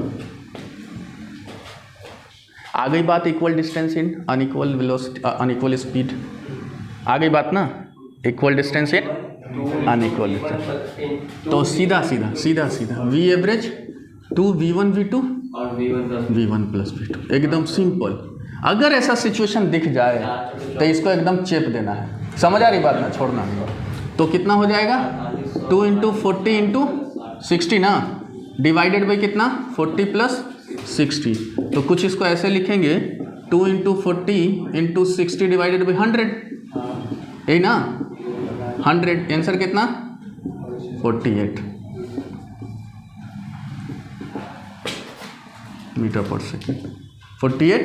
आ गई बात equal distance in unequal velocity, unequal speed, आ गई बात ना, equal distance in unequal distance, तो सीधा V एवरेज 2V1 V2 और V1 प्लस V2, एकदम सिंपल। अगर ऐसा सिचुएशन दिख जाए तो इसको एकदम चेप देना है, समझ आ रही बात ना, छोड़ना नहीं। तो कितना हो जाएगा 2 इंटू 40 इंटू 60 ना, डिवाइडेड बाई कितना 40 प्लस 60, तो कुछ इसको ऐसे लिखेंगे 2 इंटू 40 इंटू 60 डिवाइडेड बाई 100, यही ना 100, आंसर कितना 48 मीटर पर सेकेंड, 48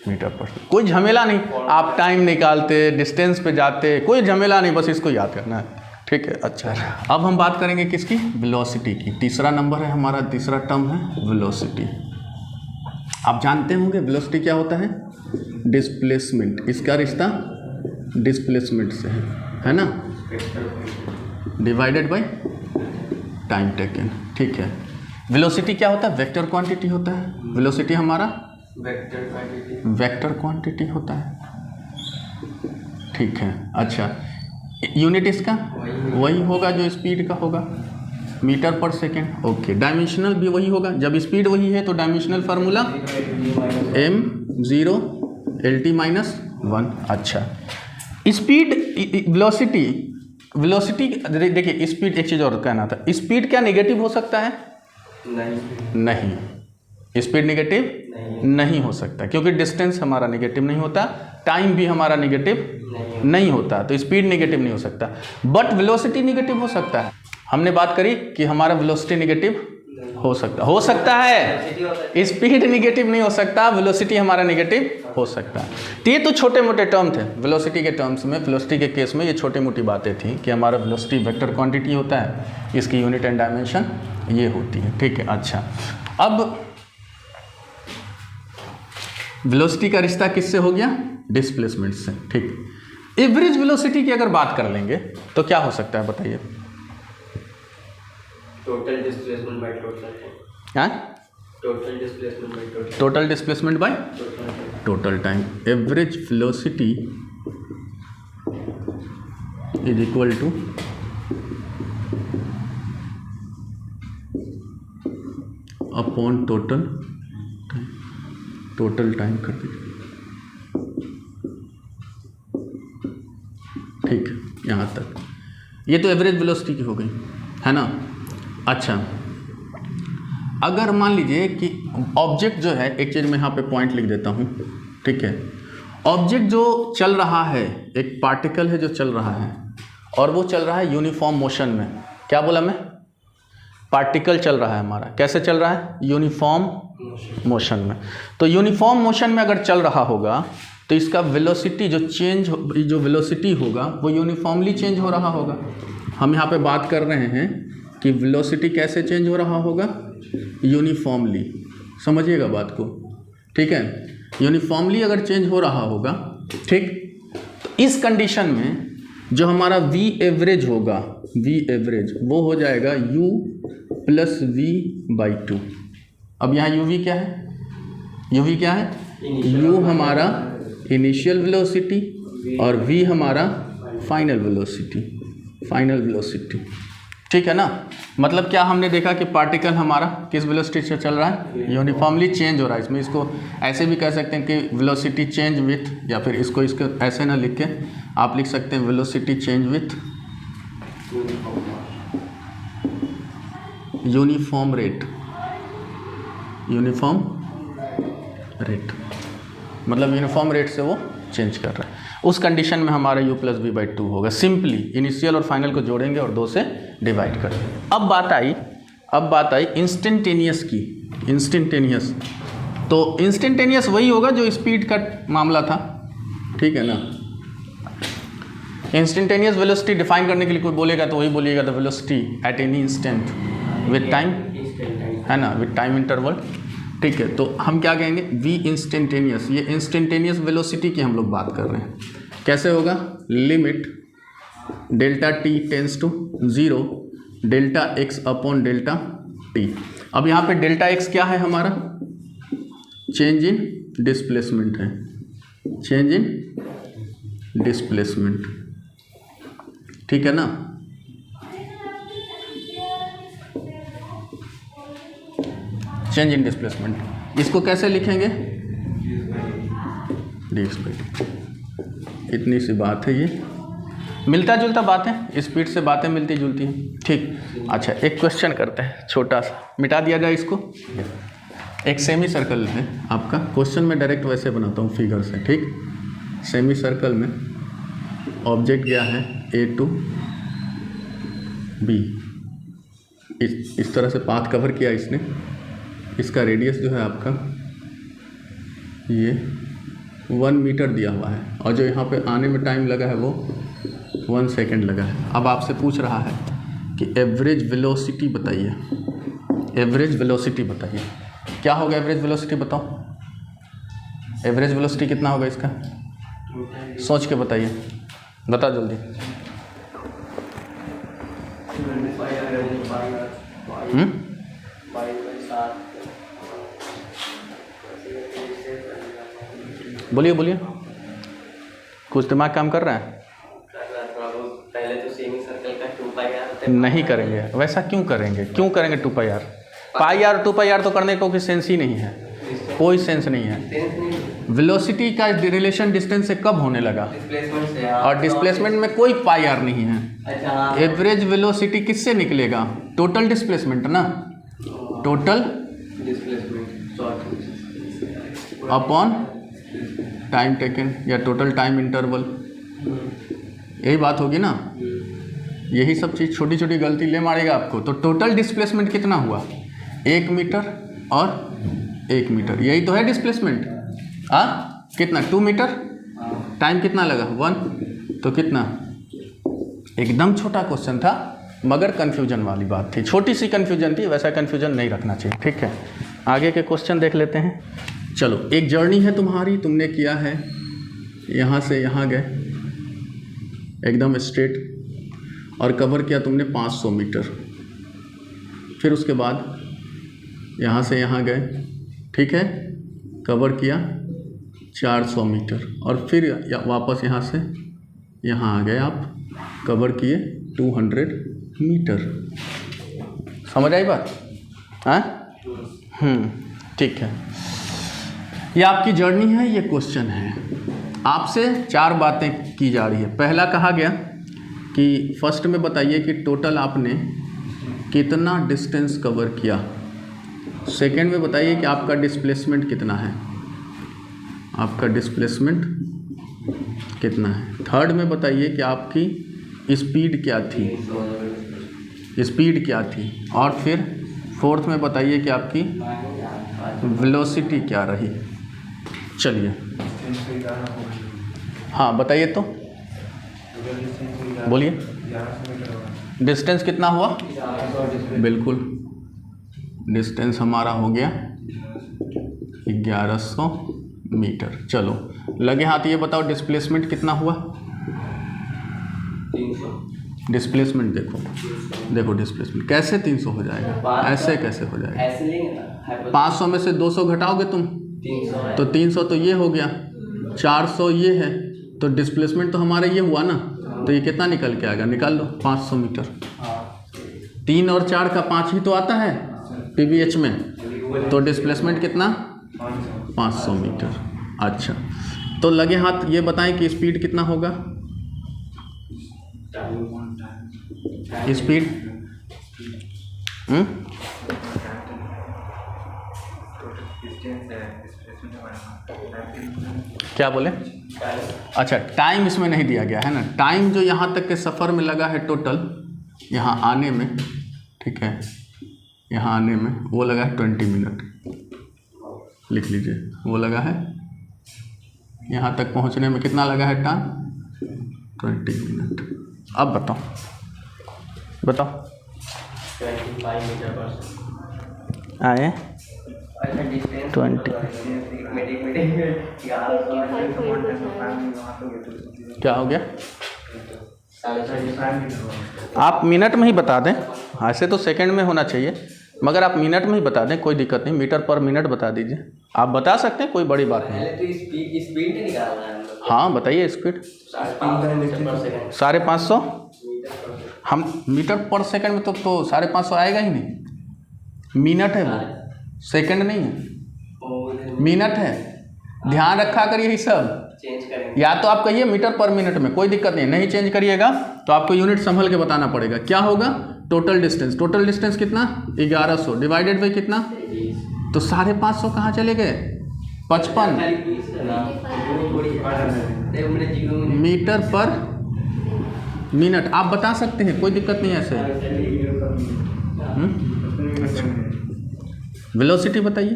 मीटर पर सेकेंड। कोई झमेला नहीं, आप टाइम निकालते डिस्टेंस पे जाते, कोई झमेला नहीं, बस इसको याद करना है, ठीक है। अच्छा, अब हम बात करेंगे किसकी, वेलोसिटी की। तीसरा नंबर है हमारा, तीसरा टर्म है वेलोसिटी। आप जानते होंगे वेलोसिटी क्या होता है, डिस्प्लेसमेंट, इसका रिश्ता डिस्प्लेसमेंट से है ना, डिवाइडेड बाय टाइम टेकन, ठीक है। वेलोसिटी क्या होता है, वेक्टर क्वांटिटी होता है, वेलोसिटी हमारा वेक्टर क्वांटिटी होता है, ठीक है। अच्छा, यूनिट इसका वही होगा जो स्पीड का होगा, मीटर पर सेकेंड, ओके। डायमेंशनल भी वही होगा, जब स्पीड वही है तो डायमेंशनल फार्मूला m0 LT-1। अच्छा, स्पीड वेलोसिटी देखिए, स्पीड, एक चीज़ और कहना था, स्पीड क्या नेगेटिव हो सकता है, नहीं, स्पीड नेगेटिव नहीं हो सकता, क्योंकि डिस्टेंस हमारा नेगेटिव नहीं होता, टाइम भी हमारा नेगेटिव नहीं होता, तो स्पीड नेगेटिव नहीं हो सकता, बट वेलोसिटी नेगेटिव हो सकता है। हमने बात करी कि हमारा वेलोसिटी नेगेटिव हो सकता है, स्पीड नेगेटिव नहीं हो सकता, वेलोसिटी हमारा नेगेटिव हो सकता है। तो ये तो छोटे मोटे टर्म थे वेलोसिटी के टर्म्स में, वेलोसिटी के केस में ये छोटी मोटी बातें थी कि हमारा वेलोसिटी वेक्टर क्वांटिटी होता है, इसकी यूनिट एंड डायमेंशन ये होती है, ठीक है। अच्छा, अब वेलोसिटी का रिश्ता किससे हो गया, डिस्प्लेसमेंट से, ठीक। एवरेज वेलोसिटी की अगर बात कर लेंगे तो क्या हो सकता है बताइए, total displacement by total time. Average velocity is equal two upon total time कर दीजिए। ठीक है, यहाँ तक। ये तो एवरेज वेलोसिटी की हो गई, है ना। अच्छा, अगर मान लीजिए कि ऑब्जेक्ट जो है, एक चीज़ मैं यहाँ पे पॉइंट लिख देता हूँ, ठीक है। ऑब्जेक्ट जो चल रहा है, एक पार्टिकल है जो चल रहा है, और वो चल रहा है यूनिफॉर्म मोशन में। क्या बोला मैं? पार्टिकल चल रहा है हमारा, कैसे चल रहा है? यूनिफॉर्म मोशन में। तो यूनिफॉर्म मोशन में अगर चल रहा होगा तो इसका वेलोसिटी जो वेलोसिटी होगा वो यूनिफॉर्मली चेंज हो रहा होगा। हम यहाँ पे बात कर रहे हैं कि वेलोसिटी कैसे चेंज हो रहा होगा? यूनिफॉर्मली। समझिएगा बात को, ठीक है। यूनिफॉर्मली अगर चेंज हो रहा होगा, ठीक, तो इस कंडीशन में जो हमारा वी एवरेज होगा, वी एवरेज वो हो जाएगा u प्लस वी बाई 2। अब यहाँ uv क्या है? uv क्या है? u हमारा इनिशियल वेलोसिटी और v हमारा फाइनल वेलोसिटी, ठीक है ना। मतलब क्या हमने देखा कि पार्टिकल हमारा किस वेलोसिटी से चल रहा है? यूनिफॉर्मली चेंज हो रहा है। इसमें इसको ऐसे भी कह सकते हैं कि वेलोसिटी चेंज विथ, या फिर इसको ऐसे ना लिख के आप लिख सकते हैं velocity change with uniform rate, मतलब यूनिफॉर्म रेट से वो चेंज कर रहा है। उस कंडीशन में हमारा u प्लस वी बाई 2 होगा। सिंपली इनिशियल और फाइनल को जोड़ेंगे और 2 से डिवाइड करेंगे। अब बात आई इंस्टेंटेनियस की। इंस्टेंटेनियस, तो इंस्टेंटेनियस वही होगा जो स्पीड का मामला था, ठीक है ना। इंस्टेंटेनियस वेलोसिटी डिफाइन करने के लिए कोई बोलेगा तो वही बोलिएगा the velocity at any instant with time, है ना, विद टाइम इंटरवल, ठीक है। तो हम क्या कहेंगे? V instantaneous. ये इंस्टेंटेनियस वेलोसिटी की हम लोग बात कर रहे हैं। कैसे होगा? Limit delta T tends to 0 delta X upon delta T. अब यहाँ पे डेल्टा एक्स क्या है हमारा? चेंज इन डिस्प्लेसमेंट है, चेंज इन डिस्प्लेसमेंट, ठीक है ना। चेंज इन डिस्प्लेसमेंट, इसको कैसे लिखेंगे? इतनी सी बात है, ये मिलता जुलता बात है, स्पीड से बातें मिलती जुलती हैं, ठीक। अच्छा, एक क्वेश्चन करते हैं छोटा सा, मिटा दिया जाए इसको। एक सेमी सर्कल है आपका, क्वेश्चन में डायरेक्ट वैसे बनाता हूँ फिगर से, ठीक। सेमी सर्कल में ऑब्जेक्ट गया है ए टू बी, इस तरह से पाथ कवर किया इसने। इसका रेडियस जो है आपका ये 1 मीटर दिया हुआ है, और जो यहाँ पे आने में टाइम लगा है वो 1 सेकेंड लगा है। अब आपसे पूछ रहा है कि एवरेज वेलोसिटी बताइए, एवरेज वेलोसिटी बताइए। क्या होगा एवरेज वेलोसिटी? बताओ एवरेज वेलोसिटी कितना होगा इसका? सोच के बताइए, बता जल्दी। बोलिए, कुछ दिमाग काम कर रहा है? पहले तो सेमी सर्कल का 2πr नहीं करेंगे, वैसा क्यों करेंगे 2πr? पाई 2πr तो करने का कोई सेंस ही नहीं है, कोई सेंस नहीं है। वेलोसिटी का रिलेशन डिस्टेंस से कब होने लगा? डिस्प्लेसमेंट से, और डिस्प्लेसमेंट में कोई पाई नहीं है। अच्छा, एवरेज वेलोसिटी किससे निकलेगा? टोटल डिस्प्लेसमेंट ना, total displacement upon time taken या टोटल टाइम इंटरवल, यही बात होगी ना। यही सब चीज़ छोटी छोटी गलती ले मारेगा आपको। तो टोटल डिस्प्लेसमेंट कितना हुआ? 1 मीटर और 1 मीटर, यही तो है डिस्प्लेसमेंट। कितना? 2 मीटर। टाइम कितना लगा? 1। तो कितना? एकदम छोटा क्वेश्चन था, मगर कन्फ्यूजन वाली बात थी, छोटी सी कन्फ्यूजन थी, वैसा कन्फ्यूजन नहीं रखना चाहिए, ठीक है। आगे के क्वेश्चन देख लेते हैं। चलो, एक जर्नी है तुम्हारी, तुमने किया है यहाँ से यहाँ गए एकदम स्ट्रेट, और कवर किया तुमने 500 मीटर। फिर उसके बाद यहाँ से यहाँ गए, ठीक है, कवर किया 400 मीटर, और फिर वापस यहाँ से यहाँ आ गए आप, कवर किए 200 मीटर। समझ आई बात? हाँ, ठीक है, ये आपकी जर्नी है, ये क्वेश्चन है। आपसे 4 बातें की जा रही है। पहला कहा गया कि फर्स्ट में बताइए कि टोटल आपने कितना डिस्टेंस कवर किया। सेकंड में बताइए कि आपका डिस्प्लेसमेंट कितना है, आपका डिस्प्लेसमेंट कितना है। थर्ड में बताइए कि आपकी स्पीड क्या थी, स्पीड क्या थी। और फिर फोर्थ में बताइए कि आपकी वेलोसिटी क्या रही। चलिए, हाँ बताइए तो, बोलिए। डिस्टेंस कितना हुआ? बिल्कुल, डिस्टेंस हमारा हो गया 1100 मीटर। चलो लगे हाथ ये बताओ डिस्प्लेसमेंट कितना हुआ? 300। डिस्प्लेसमेंट देखो डिस्प्लेसमेंट कैसे 300 हो जाएगा, ऐसे कैसे हो जाएगा? ऐसे लेंगे ना, 500 में से 200 घटाओगे तुम 300 है। तो 300 तो ये हो गया, 400 ये है, तो डिस्प्लेसमेंट तो हमारा ये हुआ ना, तो ये कितना निकल के आएगा? निकाल लो, 500 मीटर। 3 और 4 का 5 ही तो आता है पीवीएच में, तो डिस्प्लेसमेंट कितना? 500 मीटर। अच्छा, तो लगे हाथ ये बताएं कि स्पीड कितना होगा? स्पीड क्या बोले? अच्छा, टाइम इसमें नहीं दिया गया है ना। टाइम जो यहाँ तक के सफ़र में लगा है टोटल, यहाँ आने में, ठीक है, यहाँ आने में वो लगा है 20 मिनट। लिख लीजिए, वो लगा है, यहाँ तक पहुँचने में कितना लगा है टाइम? 20 मिनट। अब बताओ 25 मीटर पर सेकंड। आए 20 क्या हो गया? आप मिनट में ही बता दें, ऐसे तो सेकंड में होना चाहिए, मगर आप मिनट में ही बता दें, कोई दिक्कत नहीं। मीटर पर मिनट बता दीजिए, आप बता सकते हैं, कोई बड़ी बात नहीं। पहले तो स्पीड निकालना है। हाँ बताइए स्पीड। 550 हम मीटर पर सेकंड में तो 550 आएगा ही नहीं। मिनट है वो, सेकंड नहीं है, मिनट है। ध्यान रखा करिए ये सब। चेंज करेंगे, या तो आप कहिए मीटर पर मिनट में, कोई दिक्कत नहीं। नहीं चेंज करिएगा तो आपको यूनिट संभल के बताना पड़ेगा। क्या होगा? Total distance. टोटल डिस्टेंस कितना? 1100 डिवाइडेड बाई कितना? तो 550 कहाँ चले गए? 55 मीटर पर मिनट। आप बता सकते हैं, कोई दिक्कत नहीं है ऐसे। अच्छा, वेलोसिटी बताइए।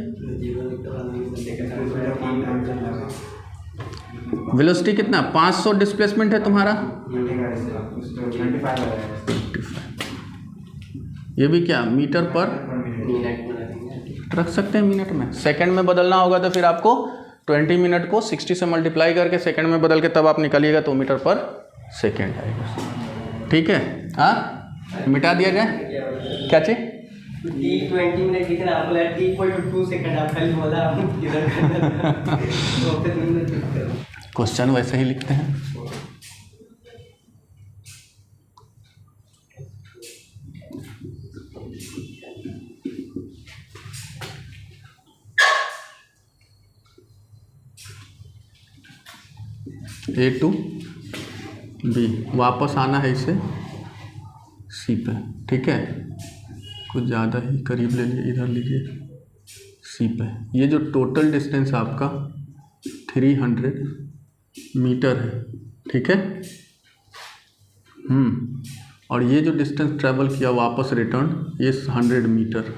वेलोसिटी कितना? 500 डिस्प्लेसमेंट है तुम्हारा, 25। ये भी क्या? मीटर पर रख सकते हैं, मिनट में। सेकंड में बदलना होगा तो फिर आपको 20 मिनट को 60 से मल्टीप्लाई करके सेकंड में बदल के तब आप निकालिएगा, तो मीटर पर सेकंड आएगा। ठीक है, हाँ मिटा दिया जाए। क्या चीज? 20 मिनट दिखना आपको लगा t = 2 सेकंड, आप खाली बोला इधर क्वेश्चन वैसे ही लिखते हैं। A to B, वापस आना है इसे C पे। ठीक है, कुछ ज़्यादा ही करीब ले लीजिए, इधर लीजिए C पे। ये जो टोटल डिस्टेंस आपका 300 मीटर है, ठीक है। और ये जो डिस्टेंस ट्रैवल किया वापस रिटर्न, ये 100 मीटर।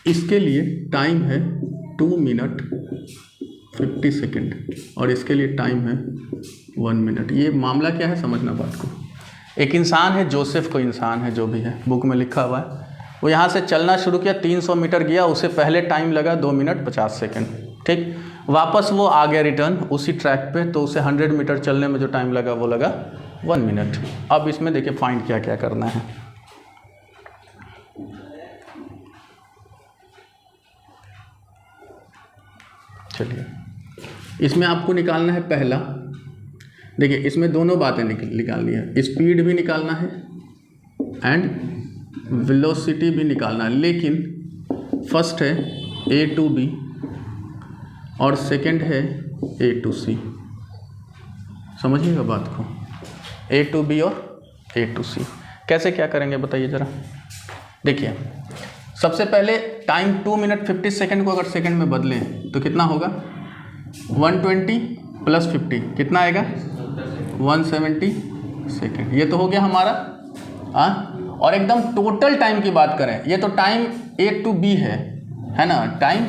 इसके लिए टाइम है 2 मिनट 50 सेकेंड और इसके लिए टाइम है 1 मिनट। ये मामला क्या है, समझना बात को। एक इंसान है, जोसेफ कोई इंसान है, जो भी है, बुक में लिखा हुआ है। वो यहाँ से चलना शुरू किया, 300 मीटर गया, उसे पहले टाइम लगा 2 मिनट 50 सेकेंड। ठीक, वापस वो आ गया रिटर्न उसी ट्रैक पे, तो उसे 100 मीटर चलने में जो टाइम लगा वो लगा 1 मिनट। अब इसमें देखिए फाइंड क्या क्या करना है। चलिए, इसमें आपको निकालना है पहला, देखिए इसमें दोनों बातें निकालनी है, स्पीड भी निकालना है एंड वेलोसिटी भी निकालना है। लेकिन फर्स्ट है A to B और सेकंड है A to C। समझिएगा बात को, A to B और A to C। कैसे क्या करेंगे बताइए ज़रा। देखिए सबसे पहले टाइम 2 मिनट 50 सेकंड को अगर सेकंड में बदलें तो कितना होगा, 120 प्लस 50 कितना आएगा, 170 सेकंड। ये तो हो गया हमारा। और एकदम टोटल टाइम की बात करें, ये तो टाइम A to B है ना, टाइम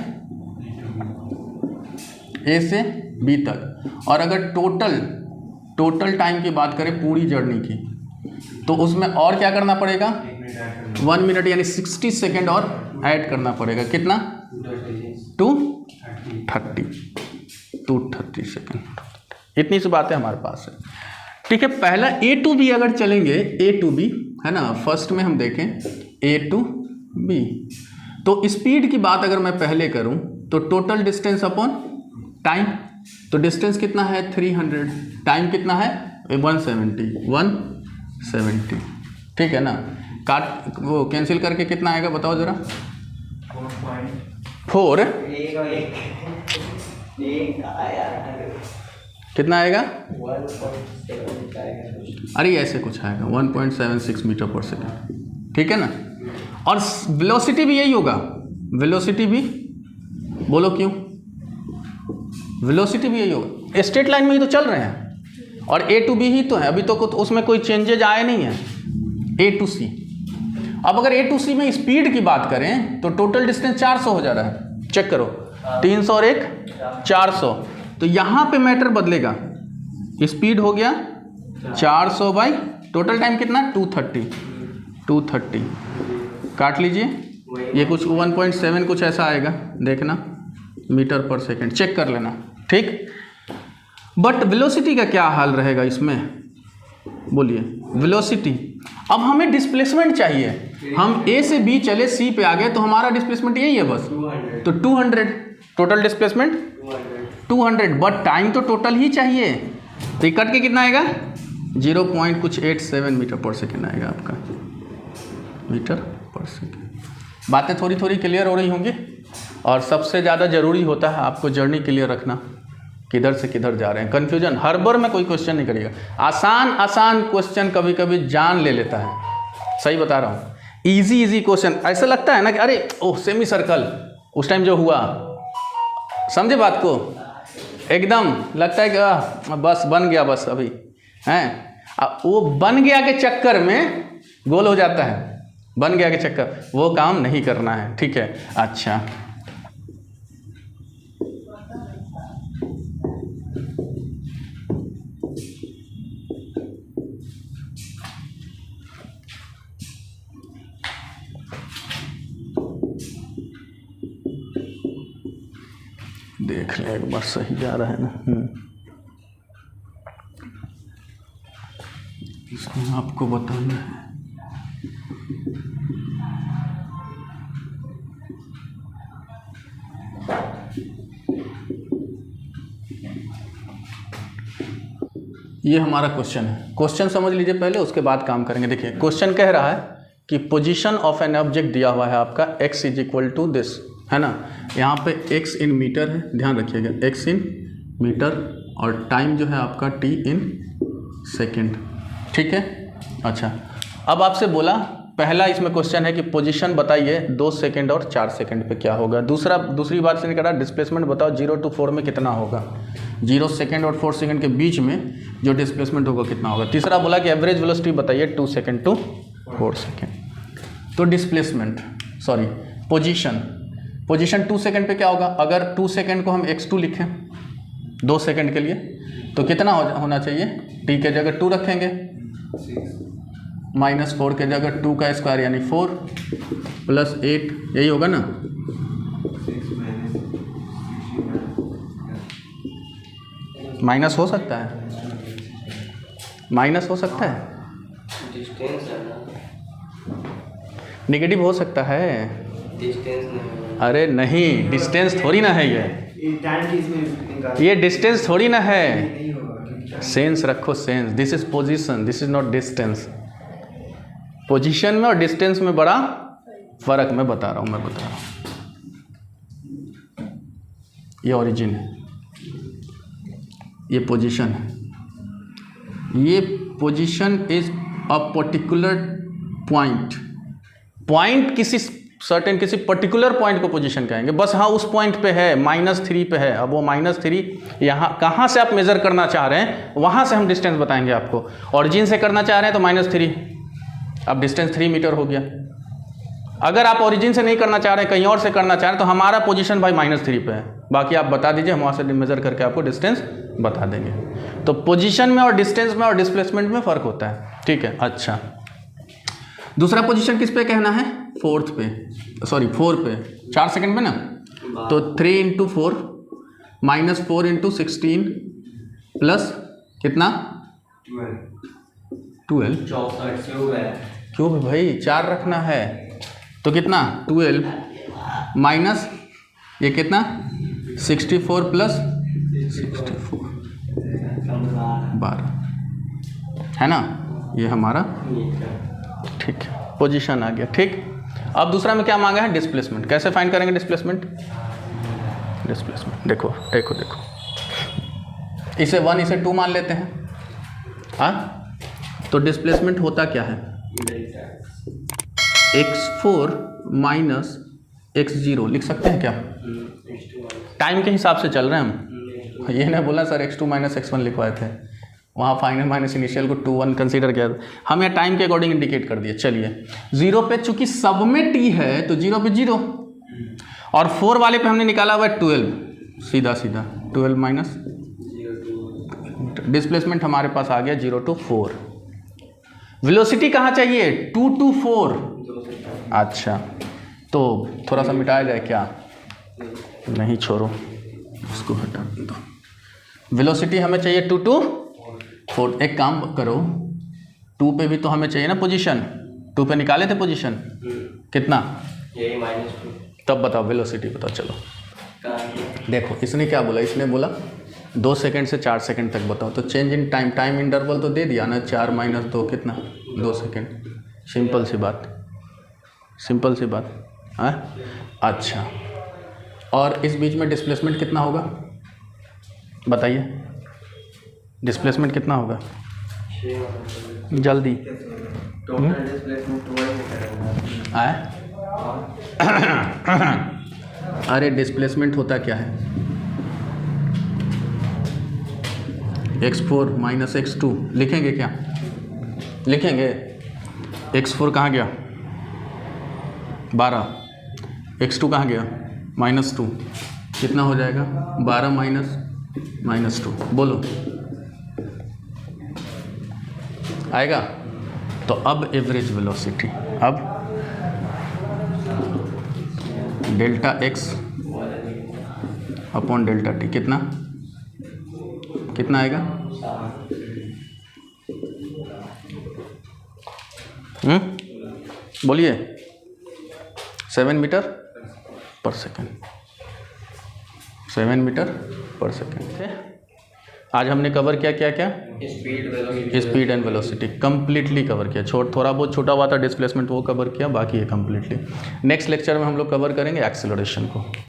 A से B तक। और अगर टोटल टाइम की बात करें पूरी जर्नी की, तो उसमें और क्या करना पड़ेगा, 1 मिनट यानी 60 सेकेंड और ऐड करना पड़ेगा। कितना, 230 सेकेंड। इतनी सी बातें हमारे पास है। ठीक है, पहला A to B अगर चलेंगे, A to B है ना, फर्स्ट में हम देखें A to B, तो स्पीड की बात अगर मैं पहले करूं तो टोटल डिस्टेंस अपॉन टाइम, तो डिस्टेंस कितना है 300, टाइम कितना है 170। ठीक है ना, काट वो कैंसिल करके कितना आएगा बताओ ज़रा, 4 कितना आएगा, 1.7 आएगा। अरे ऐसे कुछ आएगा 1.76 मीटर पर सेकेंड। ठीक है ना, और वेलोसिटी भी यही होगा, वेलोसिटी भी बोलो क्यों, वेलोसिटी भी यही होगा, स्ट्रेट लाइन में ही तो चल रहे हैं और A to B ही तो है, अभी तो उसमें कोई चेंजेज आए नहीं है। A to C, अब अगर A to C में स्पीड की बात करें तो टोटल डिस्टेंस 400 हो जा रहा है, चेक करो 300 और 1 400, तो यहाँ पे मैटर बदलेगा, स्पीड हो गया 400 बाई टोटल टाइम कितना 230 काट लीजिए, ये कुछ 1.7 कुछ ऐसा आएगा, देखना मीटर पर सेकेंड, चेक कर लेना। ठीक, बट वेलोसिटी का क्या हाल रहेगा इसमें, बोलिए वेलोसिटी। अब हमें डिस्प्लेसमेंट चाहिए, हम A से B चले C पे आ गए तो हमारा डिस्प्लेसमेंट यही है बस, 200, तो 200 टोटल डिस्प्लेसमेंट 200, बट टाइम तो टोटल ही चाहिए, तो ये कट के कितना आएगा 0.87 मीटर पर सेकेंड आएगा आपका, मीटर पर सेकेंड। बातें थोड़ी थोड़ी क्लियर हो रही होंगी, और सबसे ज़्यादा ज़रूरी होता है आपको जर्नी क्लियर रखना, किधर से किधर जा रहे हैं। कन्फ्यूजन हर में कोई क्वेश्चन नहीं करेगा, आसान क्वेश्चन कभी कभी जान ले लेता है, सही बता रहा हूँ। इजी क्वेश्चन ऐसा लगता है ना कि अरे ओह सेमी सर्कल उस टाइम जो हुआ, समझे बात को, एकदम लगता है कि बस बन गया, बस अभी हैं, वो बन गया के चक्कर में गोल हो जाता है, बन गया के चक्कर, वो काम नहीं करना है। ठीक है, अच्छा देख ले एक बार, सही जा रहा है ना। इसमें आपको बताना है, ये हमारा क्वेश्चन है। क्वेश्चन समझ लीजिए पहले, उसके बाद काम करेंगे। देखिए क्वेश्चन कह रहा है कि पोजीशन ऑफ एन ऑब्जेक्ट दिया हुआ है आपका x is equal to this, है ना, यहाँ पे x इन मीटर है, ध्यान रखिएगा x इन मीटर, और टाइम जो है आपका t इन सेकेंड। ठीक है, अच्छा अब आपसे बोला, पहला इसमें क्वेश्चन है कि पोजीशन बताइए 2 सेकंड और 4 सेकंड पे क्या होगा। दूसरी बात से निकला डिस्प्लेसमेंट बताओ 0 to 4 में कितना होगा, 0 सेकंड और 4 सेकंड के बीच में जो डिस्प्लेसमेंट होगा कितना होगा। तीसरा बोला कि एवरेज वेलोसिटी बताइए 2 सेकंड टू 4 सेकंड। तो डिस्प्लेसमेंट सॉरी पोजीशन 2 सेकंड पे क्या होगा, अगर 2 सेकंड को हम x2 लिखें 2 सेकंड के लिए, तो कितना होना चाहिए, t के जगह 2 रखेंगे, -4 के जगह 2 का स्क्वायर यानी 4 + 8, यही होगा ना। माइनस हो सकता है, माइनस हो सकता है, नेगेटिव हो सकता है, अरे नहीं डिस्टेंस थोड़ी ना है ये डिस्टेंस थोड़ी ना है, सेंस रखो sense, this is position, this is not distance. Position में और डिस्टेंस में बड़ा फर्क मैं बता रहा हूँ। ये ओरिजिन है, ये पोजीशन है, ये position is a particular point किसी सर्टेन किसी पर्टिकुलर पॉइंट को पोजीशन कहेंगे बस। हाँ उस पॉइंट पे है, -3 पे है। अब वो -3 यहाँ कहाँ से आप मेज़र करना चाह रहे हैं वहाँ से हम डिस्टेंस बताएंगे आपको। ओरिजिन से करना चाह रहे हैं तो -3, अब डिस्टेंस 3 मीटर हो गया। अगर आप ओरिजिन से नहीं करना चाह रहे हैं, कहीं और से करना चाह रहे हैं, तो हमारा पोजीशन भाई -3 पे है, बाकी आप बता दीजिए, हम वहाँ से मेज़र करके आपको डिस्टेंस बता देंगे। तो पोजीशन में और डिस्टेंस में और डिस्प्लेसमेंट में फ़र्क होता है, ठीक है। अच्छा, दूसरा पोजीशन किस पे कहना है? 4 पे, 4 सेकंड में ना, तो 3 × 4 -4 × 16 प्लस कितना 12 क्यों भाई 4 रखना है तो कितना 12 माइनस ये कितना 64 प्लस 64 12 है ना, ये हमारा ठीक है पोजीशन आ गया। ठीक, अब दूसरा में क्या मांगा है? डिस्प्लेसमेंट। कैसे फाइंड करेंगे डिस्प्लेसमेंट? देखो देखो देखो, इसे 1 इसे 2 मान लेते हैं। हाँ, तो डिस्प्लेसमेंट होता क्या है? x4 माइनस x0 लिख सकते हैं क्या? टाइम के हिसाब से चल रहे हैं हम, ये नहीं बोला सर x2 माइनस x1 लिखवाए थे, वहाँ फाइनल माइनस इनिशियल को 2 1 कंसीडर किया, हम यहाँ टाइम के अकॉर्डिंग इंडिकेट कर दिए। चलिए 0 पे चूंकि सब में t है तो 0 पे 0, और 4 वाले पे हमने निकाला हुआ है 12, सीधा 12 माइनस डिस्प्लेसमेंट हमारे पास आ गया 0 to 4। वेलोसिटी कहाँ चाहिए? 2 to 4। अच्छा, तो थोड़ा सा मिटाया जाए क्या? नहीं छोड़ो, इसको हटा दो। वेलोसिटी हमें चाहिए 2 to 4। एक काम करो, 2 पे भी तो हमें चाहिए ना पोजीशन, 2 पे निकाले थे पोजीशन कितना? ये -2। तब बताओ वेलोसिटी बताओ। चलो देखो, इसने क्या बोला? इसने बोला 2 सेकंड से 4 सेकंड तक बताओ, तो चेंज इन टाइम इंटरवल तो दे दिया ना, 4 - 2 कितना? 2 सेकंड। सिंपल सी बात है। अच्छा, और इस बीच में डिस्प्लेसमेंट कितना होगा बताइए? डिस्प्लेसमेंट कितना होगा जल्दी? अरे डिस्प्लेसमेंट होता क्या है? x4 माइनस x2 लिखेंगे क्या? लिखेंगे। x4 कहाँ गया? 12, x2 कहाँ गया? -2, कितना हो जाएगा? 12 माइनस -2, बोलो आएगा? तो अब एवरेज वेलोसिटी, अब delta x upon delta t कितना आएगा? बोलिए 7 मीटर पर सेकेंड। 7 मीटर पर सेकेंड। आज हमने कवर किया क्या? Speed and velocity completely cover किया। थोड़ा बहुत छोटा हुआ था डिस्प्लेसमेंट, वो कवर किया, बाकी ये कंप्लीटली। नेक्स्ट लेक्चर में हम लोग कवर करेंगे एक्सेलरेशन को।